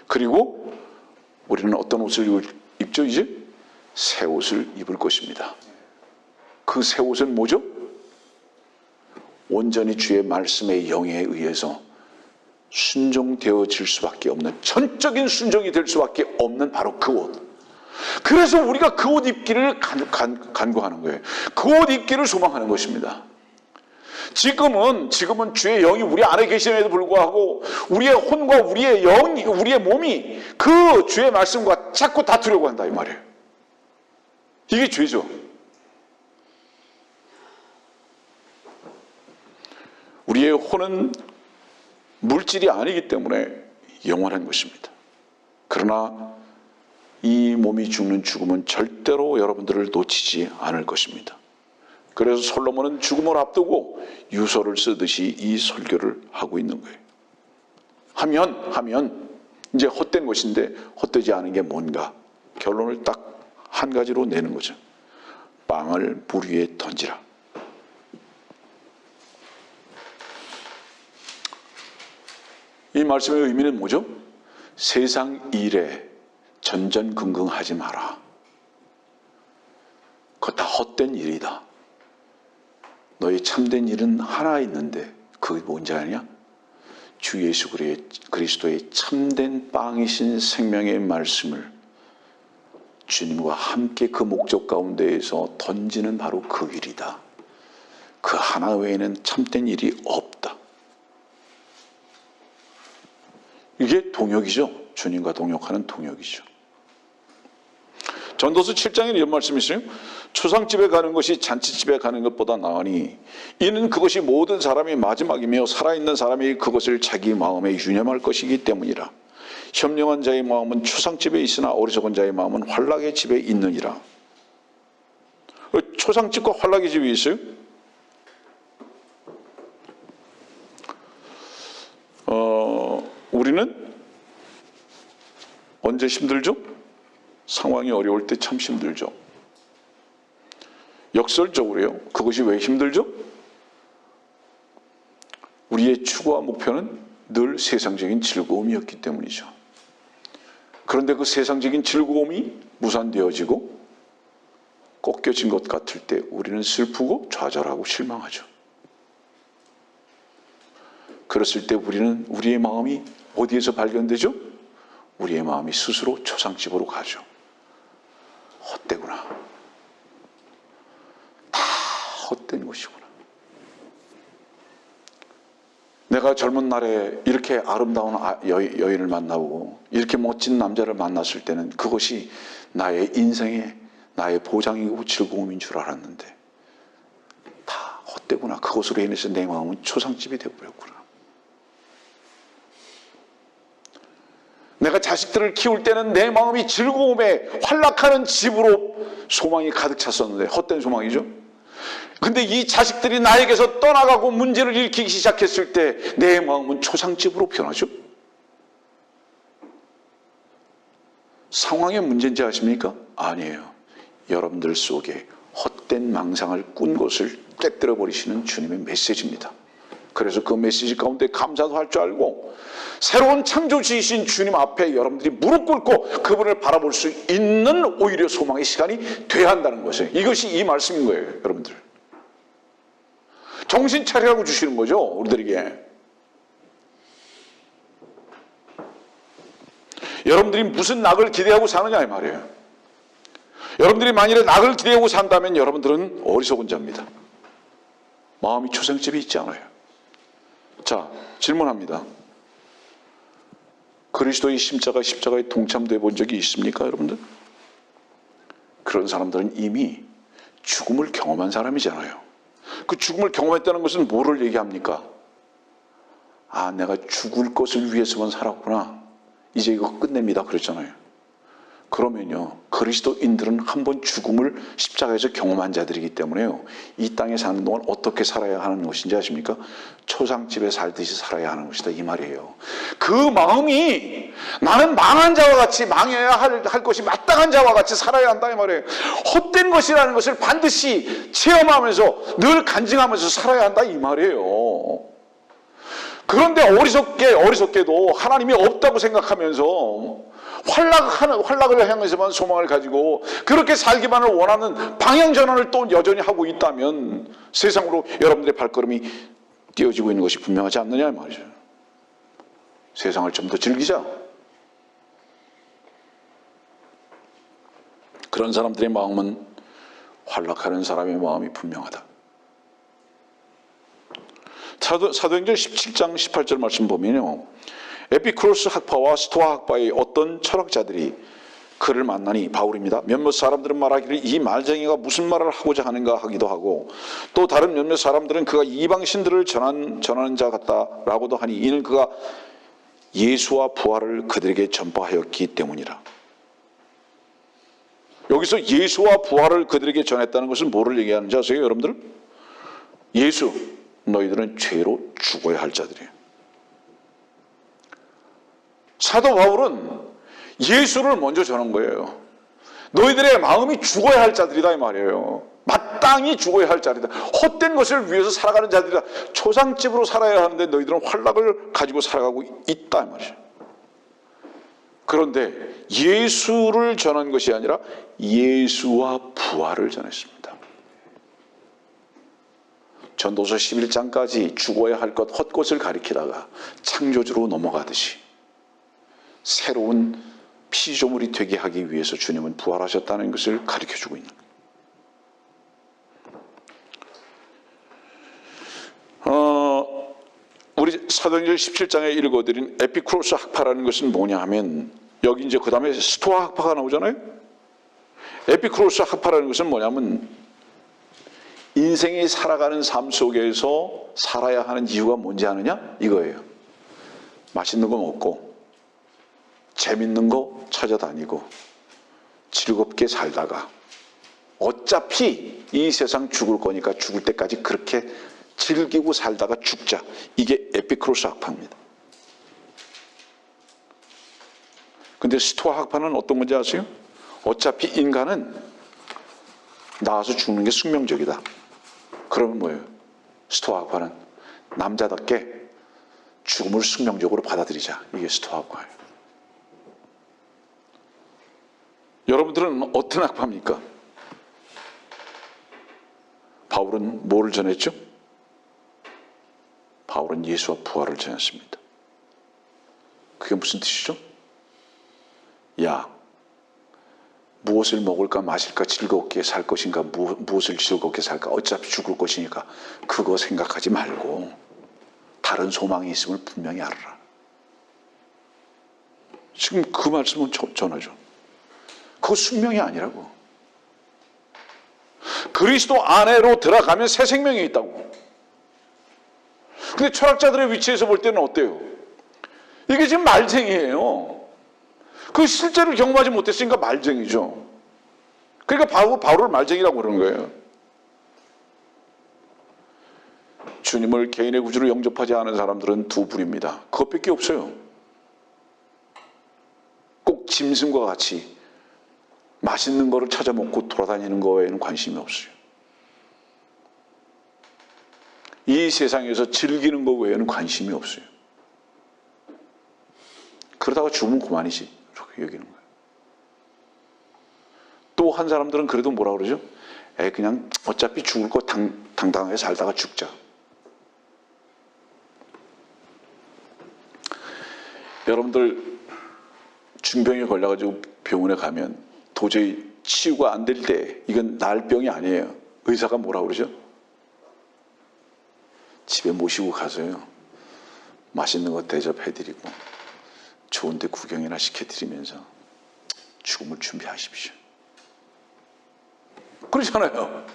그리고 우리는 어떤 옷을 입죠, 이제? 새 옷을 입을 것입니다. 그 새 옷은 뭐죠? 온전히 주의 말씀의 영에 의해서 순종되어질 수밖에 없는, 전적인 순종이 될 수밖에 없는 바로 그 옷. 그래서 우리가 그 옷 입기를 간구하는 거예요. 그 옷 입기를 소망하는 것입니다. 지금은 주의 영이 우리 안에 계심에도 불구하고 우리의 혼과 우리의 영이, 우리의 몸이 그 주의 말씀과 자꾸 다투려고 한다 이 말이에요. 이게 죄죠. 우리의 혼은 물질이 아니기 때문에 영원한 것입니다. 그러나 이 몸이 죽는 죽음은 절대로 여러분들을 놓치지 않을 것입니다. 그래서 솔로몬은 죽음을 앞두고 유서를 쓰듯이 이 설교를 하고 있는 거예요. 하면 이제 헛된 것인데 헛되지 않은 게 뭔가? 결론을 딱 한 가지로 내는 거죠. 빵을 물 위에 던지라. 이 말씀의 의미는 뭐죠? 세상 일에 전전긍긍하지 마라. 그거 다 헛된 일이다. 너희 참된 일은 하나 있는데 그게 뭔지 아냐? 주 예수 그리스도의 참된 빵이신 생명의 말씀을 주님과 함께 그 목적 가운데에서 던지는 바로 그 일이다. 그 하나 외에는 참된 일이 없다. 이게 동역이죠. 주님과 동역하는 동역이죠. 전도서 7장에 이런 말씀이 있어요. 초상집에 가는 것이 잔치집에 가는 것보다 나으니 이는 그것이 모든 사람이 마지막이며 살아있는 사람이 그것을 자기 마음에 유념할 것이기 때문이라. 현명한 자의 마음은 초상집에 있으나 어리석은 자의 마음은 환락의 집에 있느니라. 초상집과 환락의 집이 있어요? 우리는 언제 힘들죠? 상황이 어려울 때 참 힘들죠. 역설적으로요. 그것이 왜 힘들죠? 우리의 추구와 목표는 늘 세상적인 즐거움이었기 때문이죠. 그런데 그 세상적인 즐거움이 무산되어지고 꺾여진 것 같을 때 우리는 슬프고 좌절하고 실망하죠. 그랬을 때 우리의 마음이 어디에서 발견되죠? 우리의 마음이 스스로 초상집으로 가죠. 헛되구나. 다 헛된 것이구나. 내가 젊은 날에 이렇게 아름다운 여인을 만나고 이렇게 멋진 남자를 만났을 때는 그것이 나의 인생의 나의 보장이고 즐거움인 줄 알았는데 다 헛되구나. 그것으로 인해서 내 마음은 초상집이 되어버렸구나. 내가 자식들을 키울 때는 내 마음이 즐거움에 활락하는 집으로 소망이 가득 찼었는데 헛된 소망이죠. 근데 이 자식들이 나에게서 떠나가고 문제를 일으키기 시작했을 때 내 마음은 초상집으로 변하죠. 상황의 문제인지 아십니까? 아니에요. 여러분들 속에 헛된 망상을 꾼 것을 깨뜨려 버리시는 주님의 메시지입니다. 그래서 그 메시지 가운데 감사도 할 줄 알고 새로운 창조주이신 주님 앞에 여러분들이 무릎 꿇고 그분을 바라볼 수 있는 오히려 소망의 시간이 돼야 한다는 것이에요. 이것이 이 말씀인 거예요, 여러분들. 정신 차리라고 주시는 거죠, 우리들에게. 여러분들이 무슨 낙을 기대하고 사느냐 이 말이에요. 여러분들이 만일에 낙을 기대하고 산다면 여러분들은 어리석은 자입니다. 마음이 초상집에 있지 않아요. 자, 질문합니다. 그리스도의 십자가에 동참되어 본 적이 있습니까, 여러분들? 그런 사람들은 이미 죽음을 경험한 사람이잖아요. 그 죽음을 경험했다는 것은 뭐를 얘기합니까? 아, 내가 죽을 것을 위해서만 살았구나. 이제 이거 끝냅니다. 그랬잖아요. 그러면요, 그리스도인들은 한 번 죽음을 십자가에서 경험한 자들이기 때문에요, 이 땅에 사는 동안 어떻게 살아야 하는 것인지 아십니까? 초상집에 살듯이 살아야 하는 것이다, 이 말이에요. 그 마음이 나는 망한 자와 같이, 망해야 할 것이 마땅한 자와 같이 살아야 한다, 이 말이에요. 헛된 것이라는 것을 반드시 체험하면서 늘 간증하면서 살아야 한다, 이 말이에요. 그런데 어리석게도 하나님이 없다고 생각하면서 활락을 향해서만 소망을 가지고 그렇게 살기만을 원하는 방향전환을 또 여전히 하고 있다면 세상으로 여러분들의 발걸음이 띄어지고 있는 것이 분명하지 않느냐 말이죠. 세상을 좀 더 즐기자. 그런 사람들의 마음은 활락하는 사람의 마음이 분명하다. 사도행전 17장 18절 말씀 보면요, 에피쿠로스 학파와 스토아 학파의 어떤 철학자들이 그를 만나니, 바울입니다, 몇몇 사람들은 말하기를 이 말쟁이가 무슨 말을 하고자 하는가 하기도 하고, 또 다른 몇몇 사람들은 그가 이방신들을 전하는 자 같다라고도 하니, 이는 그가 예수와 부활을 그들에게 전파하였기 때문이라. 여기서 예수와 부활을 그들에게 전했다는 것은 뭐를 얘기하는지 아세요, 여러분들? 예수, 너희들은 죄로 죽어야 할 자들이에요. 사도 바울은 예수를 먼저 전한 거예요. 너희들의 마음이 죽어야 할 자들이다, 이 말이에요. 마땅히 죽어야 할 자들이다. 헛된 것을 위해서 살아가는 자들이다. 초상집으로 살아야 하는데 너희들은 활락을 가지고 살아가고 있다, 이 말이죠. 그런데 예수를 전한 것이 아니라 예수와 부활을 전했습니다. 전도서 11장까지 죽어야 할 것 헛것을 가리키다가 창조주로 넘어가듯이 새로운 피조물이 되게 하기 위해서 주님은 부활하셨다는 것을 가르쳐주고 있는 거예요. 우리 사도행전 17장에 읽어드린 에피쿠로스 학파라는 것은 뭐냐 하면, 여기 이제 그 다음에 스토아 학파가 나오잖아요. 에피쿠로스 학파라는 것은 뭐냐면, 인생이 살아가는 삶 속에서 살아야 하는 이유가 뭔지 아느냐? 이거예요. 맛있는 거 먹고 재밌는 거 찾아다니고 즐겁게 살다가 어차피 이 세상 죽을 거니까 죽을 때까지 그렇게 즐기고 살다가 죽자. 이게 에피쿠로스 학파입니다. 근데 스토아 학파는 어떤 건지 아세요? 어차피 인간은 나와서 죽는 게 숙명적이다. 그러면 뭐예요? 스토아 학파는 남자답게 죽음을 숙명적으로 받아들이자. 이게 스토아 학파예요. 여러분들은 어떤 학파입니까? 바울은 뭐를 전했죠? 바울은 예수와 부활을 전했습니다. 그게 무슨 뜻이죠? 야, 무엇을 먹을까 마실까 즐겁게 살 것인가, 무엇을 즐겁게 살까, 어차피 죽을 것이니까 그거 생각하지 말고 다른 소망이 있음을 분명히 알아라. 지금 그 말씀은 전하죠. 그거 숙명이 아니라고. 그리스도 안으로 들어가면 새 생명이 있다고. 근데 철학자들의 위치에서 볼 때는 어때요? 이게 지금 말쟁이에요. 그 실제로 경험하지 못했으니까 말쟁이죠. 그러니까 바울을 말쟁이라고 그러는 거예요. 주님을 개인의 구주로 영접하지 않은 사람들은 두 부류입니다. 그것밖에 없어요. 꼭 짐승과 같이 맛있는 거를 찾아 먹고 돌아다니는 거에는 관심이 없어요. 이 세상에서 즐기는 거 외에는 관심이 없어요. 그러다가 죽으면 그만이지, 이렇게 여기는 거예요. 또 한 사람들은 그래도 뭐라 그러죠? 그냥 어차피 죽을 거 당당하게 살다가 죽자. 여러분들 중병에 걸려가지고 병원에 가면 도저히 치유가 안 될 때, 이건 날 병이 아니에요. 의사가 뭐라 그러죠? 집에 모시고 가서요, 맛있는 거 대접해드리고 좋은 데 구경이나 시켜드리면서 죽음을 준비하십시오. 그러잖아요.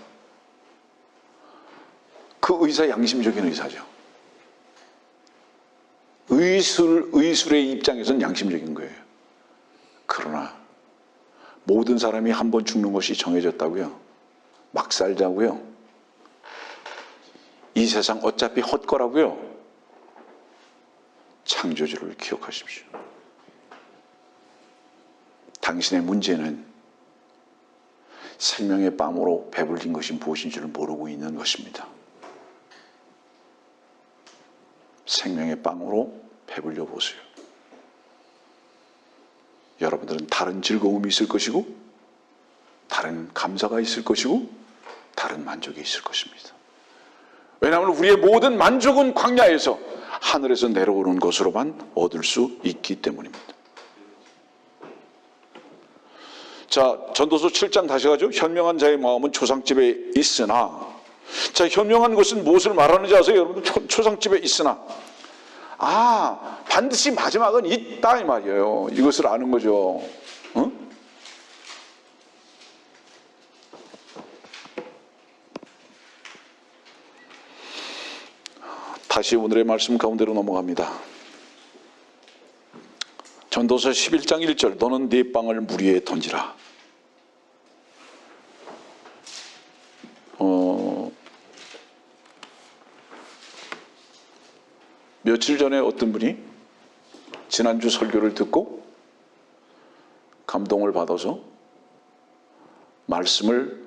그 의사 양심적인 의사죠. 의술의 입장에서는 양심적인 거예요. 그러나 모든 사람이 한 번 죽는 것이 정해졌다고요? 막 살자고요? 이 세상 어차피 헛거라고요? 창조주를 기억하십시오. 당신의 문제는 생명의 빵으로 배불린 것이 무엇인 줄 모르고 있는 것입니다. 생명의 빵으로 배불려 보세요. 여러분들은 다른 즐거움이 있을 것이고, 다른 감사가 있을 것이고, 다른 만족이 있을 것입니다. 왜냐하면 우리의 모든 만족은 광야에서, 하늘에서 내려오는 것으로만 얻을 수 있기 때문입니다. 자, 전도서 7장 다시 가죠. 현명한 자의 마음은 초상집에 있으나, 자, 현명한 것은 무엇을 말하는지 아세요? 여러분들, 초상집에 있으나, 반드시 마지막은 있다 이 말이에요. 이것을 아는 거죠. 다시 오늘의 말씀 가운데로 넘어갑니다. 전도서 11장 1절, 너는 네 빵을 물 위에 던지라. 며칠 전에 어떤 분이 지난주 설교를 듣고 감동을 받아서 말씀을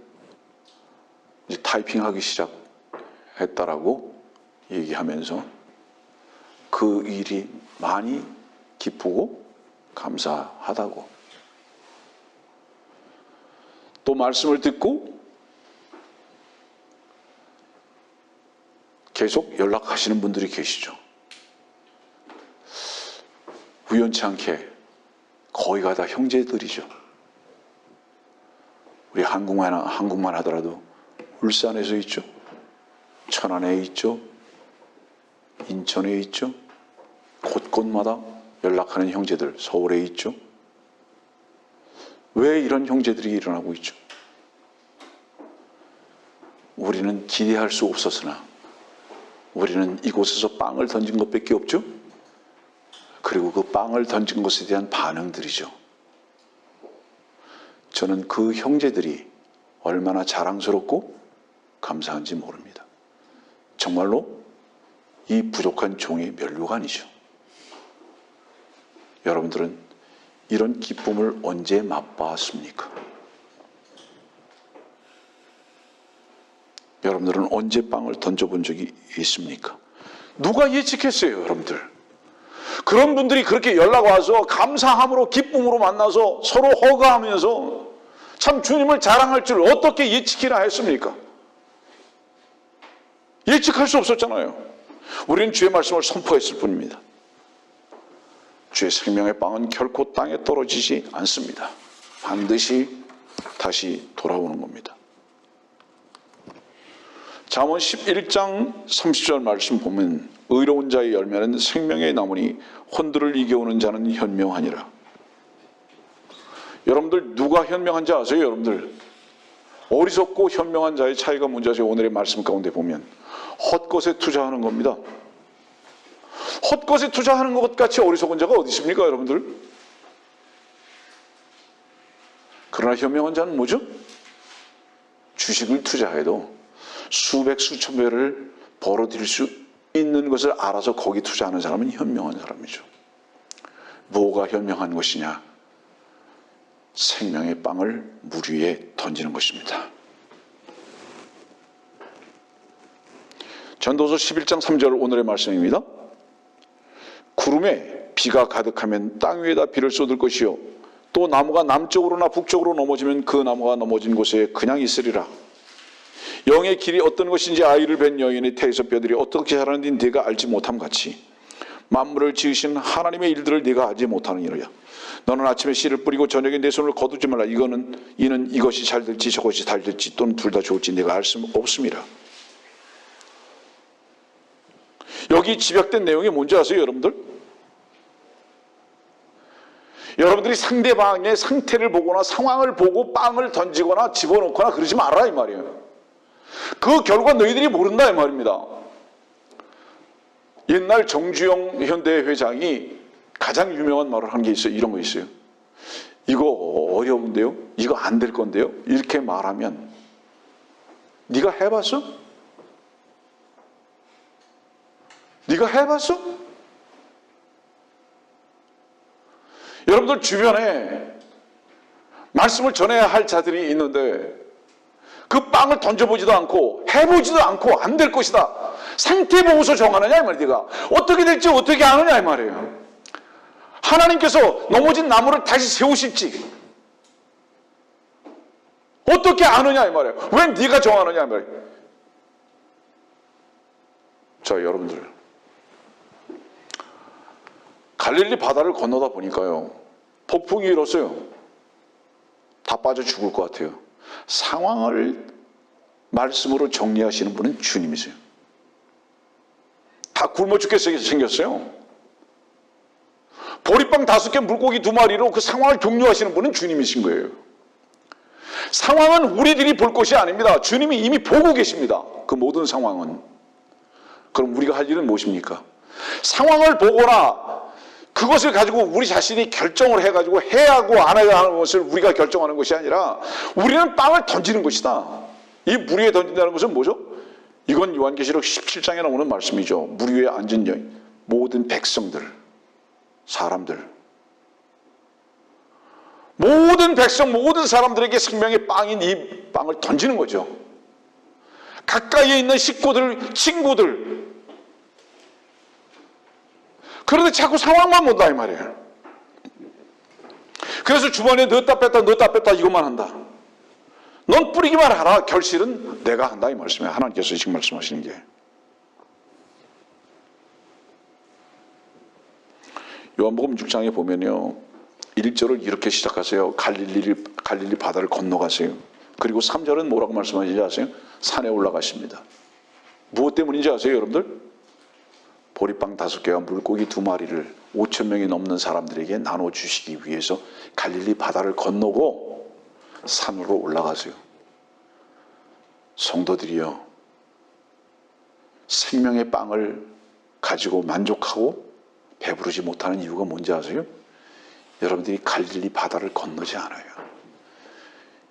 이제 타이핑하기 시작했다라고 얘기하면서 그 일이 많이 기쁘고 감사하다고, 또 말씀을 듣고 계속 연락하시는 분들이 계시죠. 우연치 않게 거의가 다 형제들이죠. 우리 한국만 하더라도 울산에서 있죠, 천안에 있죠, 인천에 있죠, 곳곳마다 연락하는 형제들, 서울에 있죠. 왜 이런 형제들이 일어나고 있죠? 우리는 기대할 수 없었으나 우리는 이곳에서 빵을 던진 것밖에 없죠. 그리고 그 빵을 던진 것에 대한 반응들이죠. 저는 그 형제들이 얼마나 자랑스럽고 감사한지 모릅니다. 정말로 이 부족한 종의 면류관이죠. 여러분들은 이런 기쁨을 언제 맛봤습니까? 여러분들은 언제 빵을 던져본 적이 있습니까? 누가 예측했어요, 여러분들? 그런 분들이 그렇게 연락 와서 감사함으로, 기쁨으로 만나서 서로 허가하면서 참 주님을 자랑할 줄 어떻게 예측이나 했습니까? 예측할 수 없었잖아요. 우리는 주의 말씀을 선포했을 뿐입니다. 주의 생명의 빵은 결코 땅에 떨어지지 않습니다. 반드시 다시 돌아오는 겁니다. 잠언 11장 30절 말씀 보면, 의로운 자의 열매는 생명의 나무니 혼들을 이겨오는 자는 현명하니라. 여러분들, 누가 현명한지 아세요? 여러분들, 어리석고 현명한 자의 차이가 뭔지 아세요? 오늘의 말씀 가운데 보면 헛것에 투자하는 겁니다. 헛것에 투자하는 것 같이 어리석은 자가 어디 있습니까, 여러분들? 그러나 현명한 자는 뭐죠? 주식을 투자해도 수백 수천 배를 벌어들일 수 있는 것을 알아서 거기 투자하는 사람은 현명한 사람이죠. 뭐가 현명한 것이냐? 생명의 빵을 물 위에 던지는 것입니다. 전도서 11장 3절 오늘의 말씀입니다. 구름에 비가 가득하면 땅 위에다 비를 쏟을 것이요, 또 나무가 남쪽으로나 북쪽으로 넘어지면 그 나무가 넘어진 곳에 그냥 있으리라. 영의 길이 어떤 것인지 아이를 뵌 여인의 태에서 뼈들이 어떻게 자라는지 네가 알지 못함 같이 만물을 지으신 하나님의 일들을 네가 알지 못하느니라. 너는 아침에 씨를 뿌리고 저녁에 내 손을 거두지 말라. 이는 이것이 잘 될지 저것이 잘 될지 또는 둘 다 좋을지 네가 알 수 없음이라. 여기 집약된 내용이 뭔지 아세요, 여러분들? 여러분들이 상대방의 상태를 보거나 상황을 보고 빵을 던지거나 집어넣거나 그러지 말아라 이 말이에요. 그 결과 너희들이 모른다 이 말입니다. 옛날 정주영 현대회장이 가장 유명한 말을 한 게 있어요. 이런 거 있어요. 이거 어려운데요? 이거 안 될 건데요? 이렇게 말하면 네가 해봤어? 네가 해봤어? 여러분들 주변에 말씀을 전해야 할 자들이 있는데 그 빵을 던져보지도 않고 해보지도 않고 안 될 것이다. 상태 보고서 정하느냐 이 말이야. 네가 어떻게 될지 어떻게 아느냐 이 말이에요. 하나님께서 넘어진 나무를 다시 세우실지 어떻게 아느냐 이 말이에요. 왜 네가 정하느냐 이 말이에요. 자, 여러분들 갈릴리 바다를 건너다 보니까요, 폭풍이 일었어요. 다 빠져 죽을 것 같아요. 상황을 말씀으로 정리하시는 분은 주님이세요. 다 굶어 죽게 생겼어요. 보리빵 5개, 물고기 2마리로 그 상황을 종료하시는 분은 주님이신 거예요. 상황은 우리들이 볼 것이 아닙니다. 주님이 이미 보고 계십니다. 그 모든 상황은. 그럼 우리가 할 일은 무엇입니까? 상황을 보거나 그것을 가지고 우리 자신이 결정을 해가지고 해야 하고 안 해야 하는 것을 우리가 결정하는 것이 아니라 우리는 빵을 던지는 것이다. 이 물 위에 던진다는 것은 뭐죠? 이건 요한계시록 17장에 나오는 말씀이죠. 물 위에 앉은 모든 백성들, 사람들, 모든 백성, 모든 사람들에게 생명의 빵인 이 빵을 던지는 거죠. 가까이에 있는 식구들, 친구들. 그런데 자꾸 상황만 본다 이 말이에요. 그래서 주머니에 넣었다 뺐다 이것만 한다. 넌 뿌리기만 하라. 결실은 내가 한다 이 말씀이에요. 하나님께서 지금 말씀하시는 게. 요한복음 6장에 보면요, 1절을 이렇게 시작하세요. 갈릴리 바다를 건너가세요. 그리고 3절은 뭐라고 말씀하시는지 아세요? 산에 올라가십니다. 무엇 때문인지 아세요, 여러분들? 보리빵 5개와 물고기 2마리를 5,000명이 넘는 사람들에게 나눠주시기 위해서 갈릴리 바다를 건너고 산으로 올라가세요. 성도들이여, 생명의 빵을 가지고 만족하고 배부르지 못하는 이유가 뭔지 아세요? 여러분들이 갈릴리 바다를 건너지 않아요.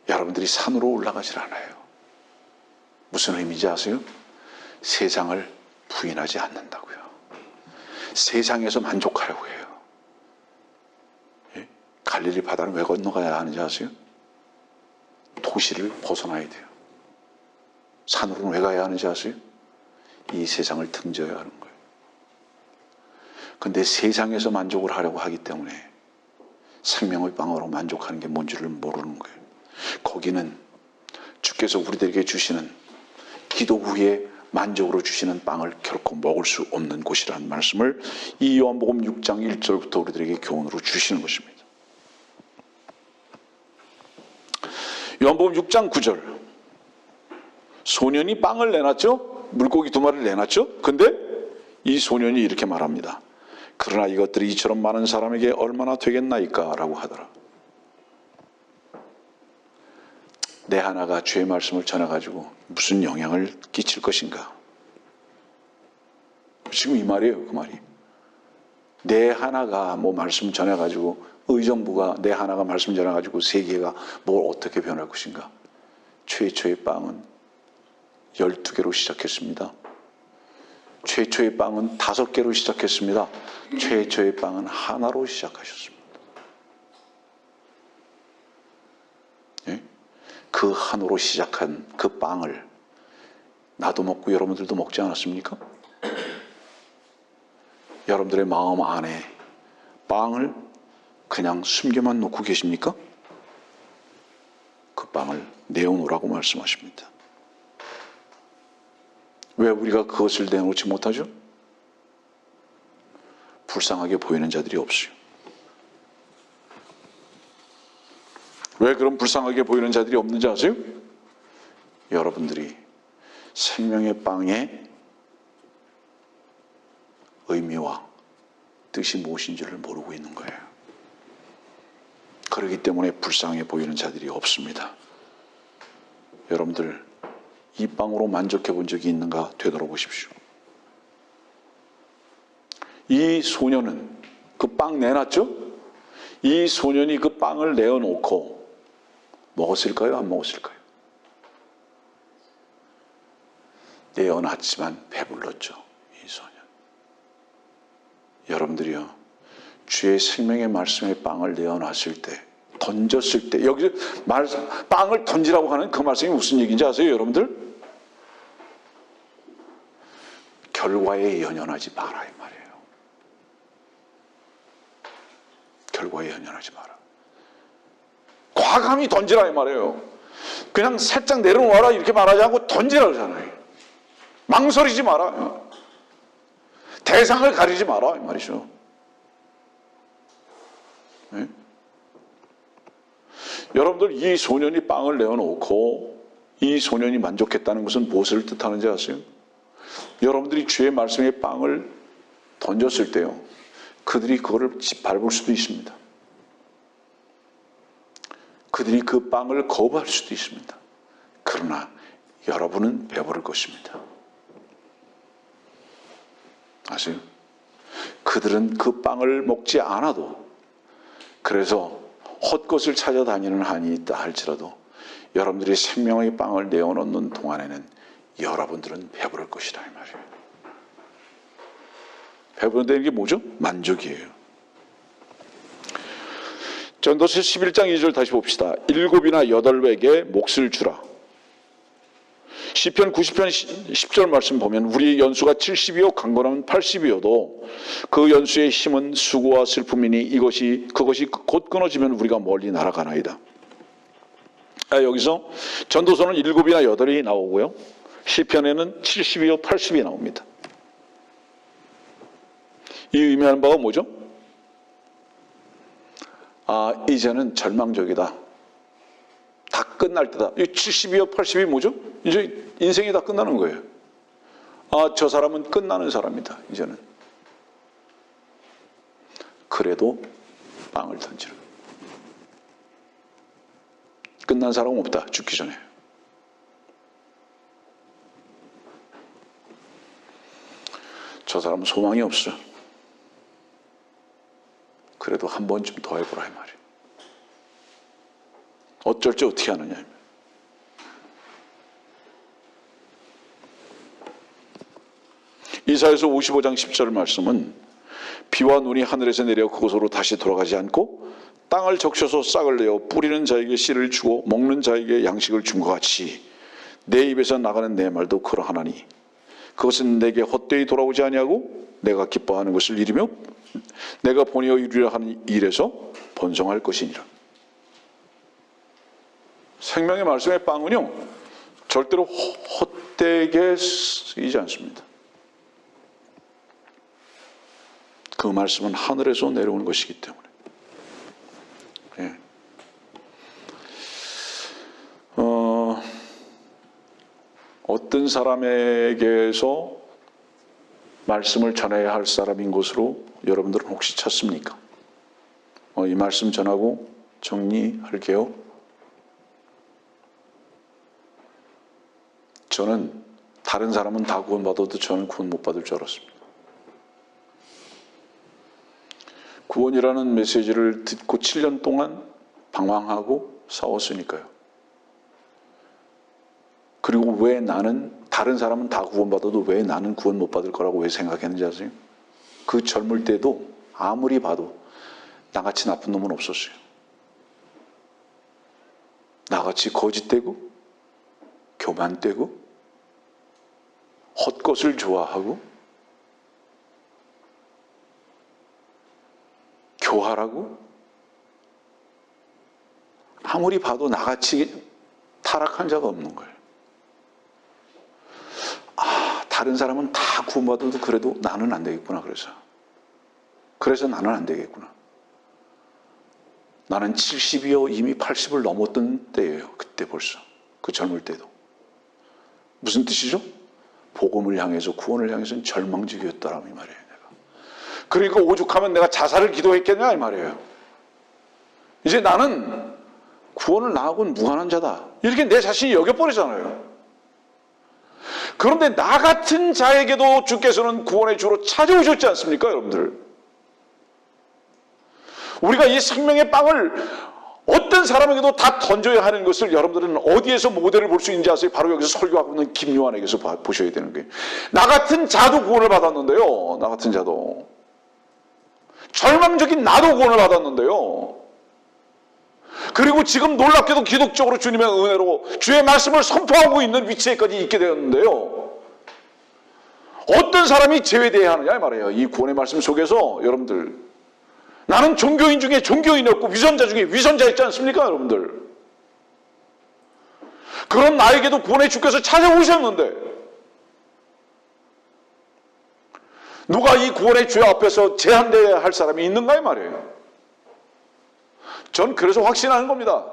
여러분들이 산으로 올라가질 않아요. 무슨 의미인지 아세요? 세상을 부인하지 않는다고요. 세상에서 만족하려고 해요. 갈릴리 바다를 왜 건너가야 하는지 아세요? 도시를 벗어나야 돼요. 산으로는 왜 가야 하는지 아세요? 이 세상을 등져야 하는 거예요. 그런데 세상에서 만족을 하려고 하기 때문에 생명의 빵으로 만족하는 게 뭔지를 모르는 거예요. 거기는 주께서 우리들에게 주시는 기도 후에 만족으로 주시는 빵을 결코 먹을 수 없는 곳이라는 말씀을 이 요한복음 6장 1절부터 우리들에게 교훈으로 주시는 것입니다. 요한복음 6장 9절, 소년이 빵을 내놨죠? 물고기 2마리를 내놨죠? 근데 이 소년이 이렇게 말합니다. 그러나 이것들이 이처럼 많은 사람에게 얼마나 되겠나이까? 라고 하더라. 내 하나가 주의 말씀을 전해가지고 무슨 영향을 끼칠 것인가? 지금 이 말이에요, 그 말이. 내 하나가 뭐 말씀 전해가지고 의정부가 내 하나가 말씀 전해가지고 세계가 뭘 어떻게 변할 것인가? 최초의 빵은 12개로 시작했습니다. 최초의 빵은 5개로 시작했습니다. 최초의 빵은 하나로 시작하셨습니다. 예? 그 한으로 시작한 그 빵을 나도 먹고 여러분들도 먹지 않았습니까? 여러분들의 마음 안에 빵을 그냥 숨겨만 놓고 계십니까? 그 빵을 내어놓으라고 말씀하십니다. 왜 우리가 그것을 내놓지 못하죠? 불쌍하게 보이는 자들이 없어요. 왜 그런 불쌍하게 보이는 자들이 없는지 아세요? 여러분들이 생명의 빵의 의미와 뜻이 무엇인지를 모르고 있는 거예요. 그렇기 때문에 불쌍해 보이는 자들이 없습니다. 여러분들 이 빵으로 만족해 본 적이 있는가 되돌아보십시오. 이 소년은 그 빵 내놨죠? 이 소년이 그 빵을 내어놓고 먹었을까요? 안 먹었을까요? 내어놨지만 배불렀죠, 이 소년. 여러분들이요, 주의 생명의 말씀에 빵을 내어놨을 때, 던졌을 때, 여기서 빵을 던지라고 하는 그 말씀이 무슨 얘기인지 아세요, 여러분들? 결과에 연연하지 마라, 이 말이에요. 결과에 연연하지 마라. 과감히 던지라, 이 말이에요. 그냥 살짝 내려놓아라 이렇게 말하지 않고 던지라 그러잖아요. 망설이지 마라. 대상을 가리지 마라, 이 말이죠. 네? 여러분들, 이 소년이 빵을 내어놓고 이 소년이 만족했다는 것은 무엇을 뜻하는지 아세요? 여러분들이 주의 말씀에 빵을 던졌을 때요, 그들이 그거를 짓밟을 수도 있습니다. 그들이 그 빵을 거부할 수도 있습니다. 그러나 여러분은 배부를 것입니다. 아세요? 그들은 그 빵을 먹지 않아도, 그래서 헛것을 찾아다니는 한이 있다 할지라도 여러분들이 생명의 빵을 내어놓는 동안에는 여러분들은 배부를 것이다, 이 말이에요. 배부른다는 게 뭐죠? 만족이에요. 전도서 11장 2절 다시 봅시다. 7이나 8에게 몫을 주라. 시편 90편 10절 말씀 보면 우리의 연수가 70이요 강건하면 80이어도 그 연수의 힘은 수고와 슬픔이니 그것이 곧 끊어지면 우리가 멀리 날아가나이다. 여기서 전도서는 7이나 8이 나오고요, 시편에는 70이요 80이 나옵니다. 이 의미하는 바가 뭐죠? 이제는 절망적이다. 다 끝날 때다. 이 70이요 80이 뭐죠? 이제 인생이 다 끝나는 거예요. 저 사람은 끝나는 사람이다, 이제는. 그래도 빵을 던지라. 끝난 사람은 없다, 죽기 전에. 저 사람은 소망이 없어. 그래도 한 번쯤 더 해보라, 이 말이에요. 어쩔지 어떻게 하느냐. 이사야서 55장 10절 말씀은 비와 눈이 하늘에서 내려 그곳으로 다시 돌아가지 않고 땅을 적셔서 싹을 내어 뿌리는 자에게 씨를 주고 먹는 자에게 양식을 준 것 같이 내 입에서 나가는 내 말도 그러하나니 그것은 내게 헛되이 돌아오지 아니하고 내가 기뻐하는 것을 이루며 내가 본이어 이루려 하는 일에서 번성할 것이니라. 생명의 말씀의 빵은요, 절대로 헛되게 쓰이지 않습니다. 그 말씀은 하늘에서 내려오는 것이기 때문에. 예. 어떤 사람에게서 말씀을 전해야 할 사람인 것으로 여러분들은 혹시 찾습니까? 이 말씀 전하고 정리할게요. 저는 다른 사람은 다 구원받아도 저는 구원 못 받을 줄 알았습니다. 구원이라는 메시지를 듣고 7년 동안 방황하고 싸웠으니까요. 그리고 왜 나는, 다른 사람은 다 구원받아도 왜 나는 구원 못 받을 거라고 왜 생각했는지 아세요? 그 젊을 때도 아무리 봐도 나같이 나쁜 놈은 없었어요. 나같이 거짓되고 교만되고 헛것을 좋아하고 교활하고 아무리 봐도 나같이 타락한 자가 없는 거예요. 다른 사람은 다 구원받아도 그래도 나는 안 되겠구나. 그래서 나는 안 되겠구나. 나는 70이요 이미 80을 넘었던 때예요. 그때 벌써. 그 젊을 때도. 무슨 뜻이죠? 복음을 향해서, 구원을 향해서는 절망적이었다라고 이 말이에요. 내가. 그러니까 오죽하면 내가 자살을 기도했겠냐 이 말이에요. 이제 나는 구원을 나하고는 무관한 자다. 이렇게 내 자신이 여겨버리잖아요. 그런데 나 같은 자에게도 주께서는 구원의 주로 찾아오셨지 않습니까, 여러분들? 우리가 이 생명의 빵을 어떤 사람에게도 다 던져야 하는 것을 여러분들은 어디에서 모델을 볼 수 있는지 아세요? 바로 여기서 설교하고 있는 김요한에게서 보셔야 되는 거예요. 나 같은 자도 구원을 받았는데요. 나 같은 자도. 절망적인 나도 구원을 받았는데요. 그리고 지금 놀랍게도 기독적으로 주님의 은혜로 주의 말씀을 선포하고 있는 위치에까지 있게 되었는데요. 어떤 사람이 제외되어야 하느냐 이 말이에요. 이 구원의 말씀 속에서 여러분들, 나는 종교인 중에 종교인이었고 위선자 중에 위선자였지 않습니까 여러분들? 그런 나에게도 구원의 주께서 찾아오셨는데 누가 이 구원의 주 앞에서 제한되어야 할 사람이 있는가 이 말이에요. 전 그래서 확신하는 겁니다.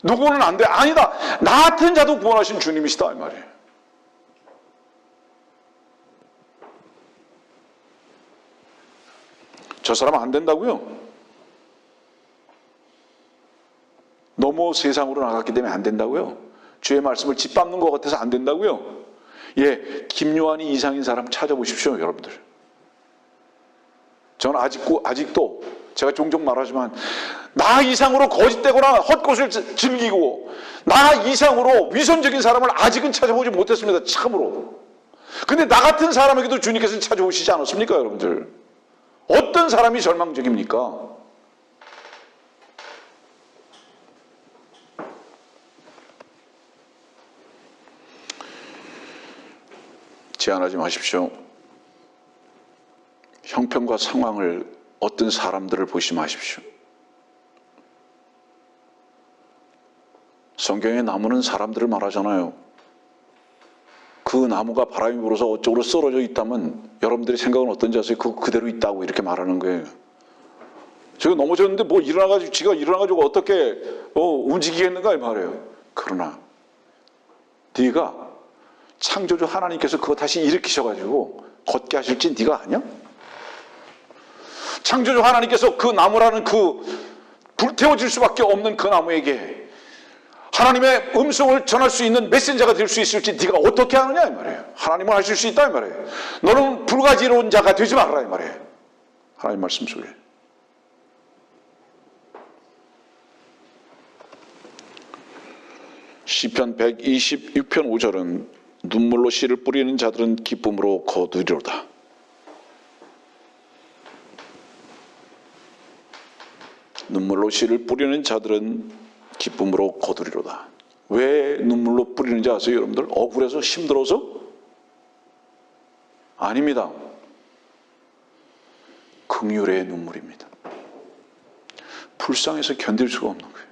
누구는 안 돼. 아니다. 나 같은 자도 구원하신 주님이시다 이 말이에요. 저 사람 안 된다고요? 너무 세상으로 나갔기 때문에 안 된다고요? 주의 말씀을 짓밟는 것 같아서 안 된다고요? 예, 김요한이 이상인 사람 찾아보십시오 여러분들. 저는 아직도 제가 종종 말하지만 나 이상으로 거짓되거나 헛것을 즐기고 나 이상으로 위선적인 사람을 아직은 찾아보지 못했습니다. 참으로. 근데 나 같은 사람에게도 주님께서 찾아오시지 않았습니까 여러분들? 어떤 사람이 절망적입니까? 제한하지 마십시오. 형편과 상황을 어떤 사람들을 보시 마십시오. 성경의 나무는 사람들을 말하잖아요. 그 나무가 바람이 불어서 어쪽으로 쓰러져 있다면 여러분들의 생각은 어떤지 아세요? 그거 그대로 있다고 이렇게 말하는 거예요. 제가 넘어졌는데 뭐 지가 일어나가지고 어떻게 움직이겠는가 이 말이에요. 그러나 네가 창조주 하나님께서 그거 다시 일으키셔가지고 걷게 하실지 네가 아냐? 창조주 하나님께서 그 나무라는 그 불태워질 수밖에 없는 그 나무에게 하나님의 음성을 전할 수 있는 메신저가 될 수 있을지 네가 어떻게 아느냐 이 말이에요. 하나님은 하실 수 있다 이 말이에요. 너는 불가지로운 자가 되지 말라 이 말이에요. 하나님 말씀 속에. 시편 126편 5절은 눈물로 씨를 뿌리는 자들은 기쁨으로 거두리로다. 눈물로 씨를 뿌리는 자들은 기쁨으로 거두리로다. 왜 눈물로 뿌리는지 아세요 여러분들? 억울해서 힘들어서? 아닙니다. 긍휼의 눈물입니다. 불쌍해서 견딜 수가 없는 거예요.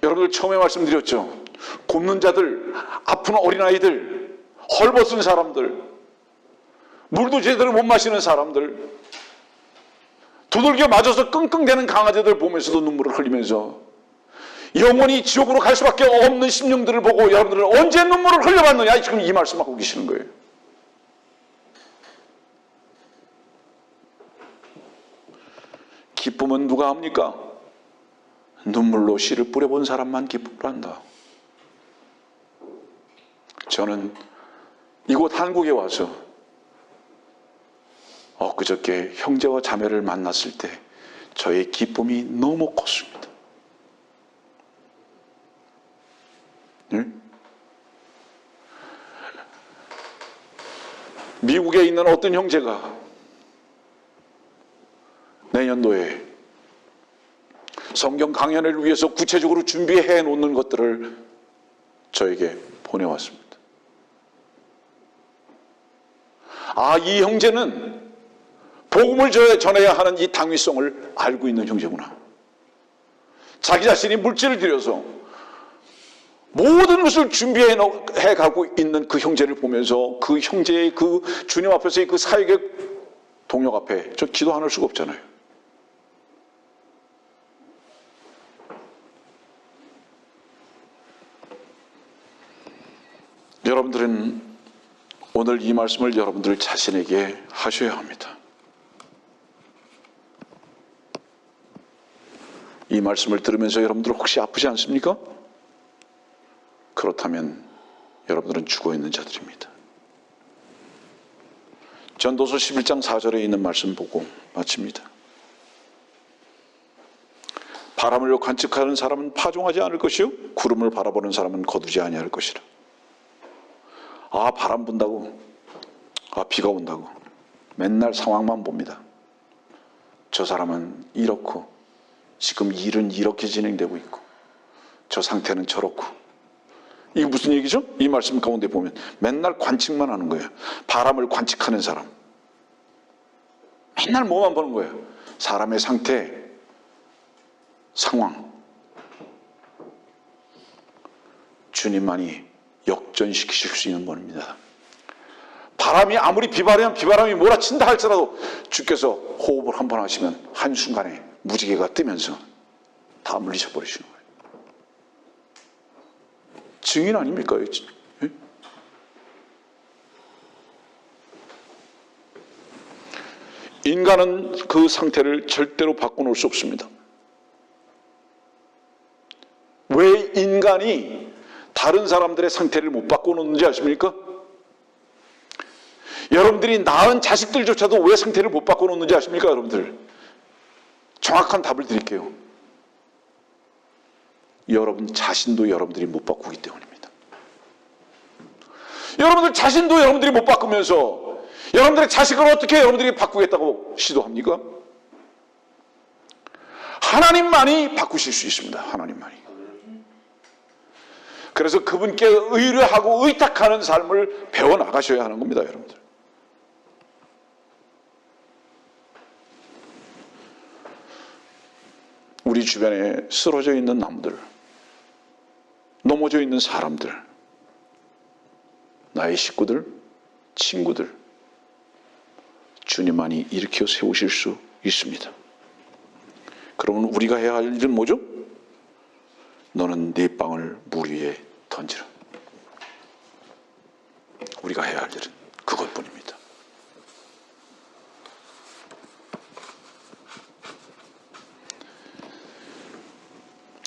여러분들 처음에 말씀드렸죠. 굶는 자들, 아픈 어린아이들, 헐벗은 사람들, 물도 제대로 못 마시는 사람들, 두들겨 맞아서 끙끙대는 강아지들 보면서도 눈물을 흘리면서 영원히 지옥으로 갈 수밖에 없는 심령들을 보고 여러분들은 언제 눈물을 흘려봤느냐 지금 이 말씀하고 계시는 거예요. 기쁨은 누가 합니까? 눈물로 씨를 뿌려본 사람만 기쁨을 한다. 저는 이곳 한국에 와서 엊그저께 형제와 자매를 만났을 때 저의 기쁨이 너무 컸습니다. 네? 미국에 있는 어떤 형제가 내년도에 성경 강연을 위해서 구체적으로 준비해 놓는 것들을 저에게 보내왔습니다. 이 형제는 복음을 전해야 하는 이 당위성을 알고 있는 형제구나. 자기 자신이 물질을 들여서 모든 것을 준비해 가고 있는 그 형제를 보면서 그 형제의 그 주님 앞에서의 그 사역의 동력 앞에 저 기도 안 할 수가 없잖아요. 여러분들은 오늘 이 말씀을 여러분들 자신에게 하셔야 합니다. 이 말씀을 들으면서 여러분들 혹시 아프지 않습니까? 그렇다면 여러분들은 죽어있는 자들입니다. 전도서 11장 4절에 있는 말씀 보고 마칩니다. 바람을 관측하는 사람은 파종하지 않을 것이요 구름을 바라보는 사람은 거두지 아니할 것이라. 아, 바람 분다고, 아, 비가 온다고 맨날 상황만 봅니다. 저 사람은 이렇고 지금 일은 이렇게 진행되고 있고 저 상태는 저렇고. 이게 무슨 얘기죠? 이 말씀 가운데 보면 맨날 관측만 하는 거예요. 바람을 관측하는 사람, 맨날 뭐만 보는 거예요. 사람의 상태, 상황. 주님만이 역전시키실 수 있는 분입니다. 바람이 아무리 비바람이 몰아친다 할지라도 주께서 호흡을 한번 하시면 한순간에 무지개가 뜨면서 다 물리쳐 버리시는 거예요. 증인 아닙니까? 예? 인간은 그 상태를 절대로 바꿔놓을 수 없습니다. 왜 인간이 다른 사람들의 상태를 못 바꿔놓는지 아십니까? 여러분들이 낳은 자식들조차도 왜 상태를 못 바꿔놓는지 아십니까? 여러분들 정확한 답을 드릴게요. 여러분 자신도 여러분들이 못 바꾸기 때문입니다. 여러분들 자신도 여러분들이 못 바꾸면서 여러분들의 자식을 어떻게 여러분들이 바꾸겠다고 시도합니까? 하나님만이 바꾸실 수 있습니다. 하나님만이. 그래서 그분께 의뢰하고 의탁하는 삶을 배워나가셔야 하는 겁니다. 여러분들. 우리 주변에 쓰러져 있는 나무들, 넘어져 있는 사람들, 나의 식구들, 친구들, 주님만이 일으켜 세우실 수 있습니다. 그러면 우리가 해야 할 일은 뭐죠? 너는 네 빵을 물 위에 던지라. 우리가 해야 할 일은 그것뿐입니다.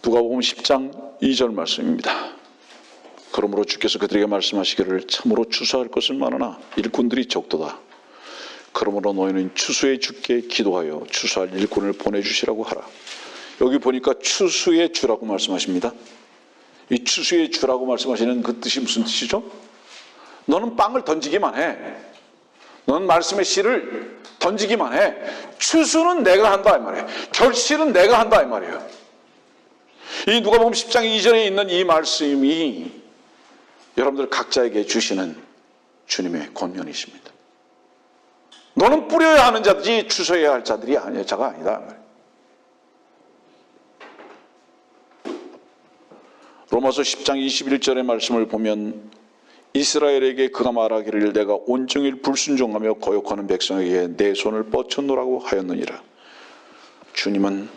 누가복음 10장 2절 말씀입니다. 그러므로 주께서 그들에게 말씀하시기를 참으로 추수할 것은 많으나 일꾼들이 적도다. 그러므로 너희는 추수의 주께 기도하여 추수할 일꾼을 보내주시라고 하라. 여기 보니까 추수의 주라고 말씀하십니다. 이 추수의 주라고 말씀하시는 그 뜻이 무슨 뜻이죠? 너는 빵을 던지기만 해. 너는 말씀의 씨를 던지기만 해. 추수는 내가 한다 이 말이에요. 결실은 내가 한다 이 말이에요. 이 누가복음 10장 2절에 있는 이 말씀이 여러분들 각자에게 주시는 주님의 권면이십니다. 너는 뿌려야 하는 자들이 추수해야 할 자들이 아니야, 자가 아니다. 로마서 10장 21절의 말씀을 보면 이스라엘에게 그가 말하기를 내가 온종일 불순종하며 거역하는 백성에게 내 손을 뻗쳐놓으라고 하였느니라. 주님은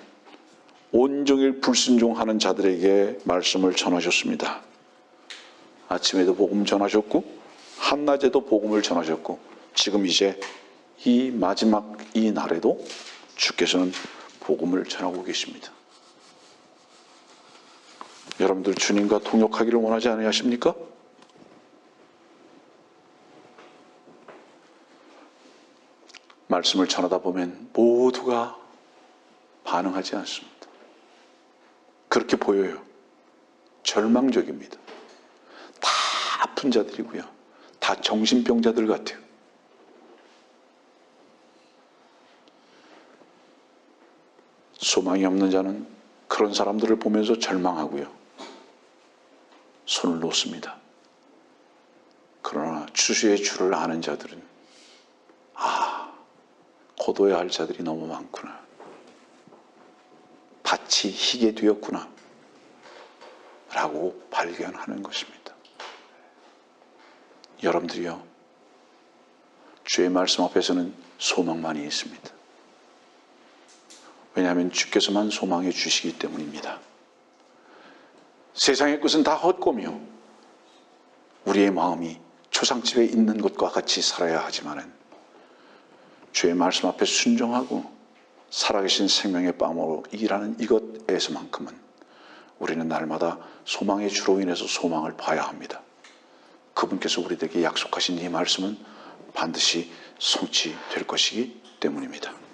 온종일 불순종하는 자들에게 말씀을 전하셨습니다. 아침에도 복음 전하셨고 한낮에도 복음을 전하셨고 지금 이제 이 마지막 이 날에도 주께서는 복음을 전하고 계십니다. 여러분들 주님과 동역하기를 원하지 않으십니까? 말씀을 전하다 보면 모두가 반응하지 않습니다. 그렇게 보여요. 절망적입니다. 다 아픈 자들이고요. 다 정신병자들 같아요. 소망이 없는 자는 그런 사람들을 보면서 절망하고요. 손을 놓습니다. 그러나 추수의 주를 아는 자들은 거둬야 할 자들이 너무 많구나. 밭이 희게 되었구나 라고 발견하는 것입니다. 여러분들이요, 주의 말씀 앞에서는 소망만이 있습니다. 왜냐하면 주께서만 소망해 주시기 때문입니다. 세상의 것은 다 헛고며 우리의 마음이 초상집에 있는 것과 같이 살아야 하지만은 주의 말씀 앞에 순종하고 살아계신 생명의 빵으로 일하는 이것에서만큼은 우리는 날마다 소망의 주로 인해서 소망을 봐야 합니다. 그분께서 우리들에게 약속하신 이 말씀은 반드시 성취될 것이기 때문입니다.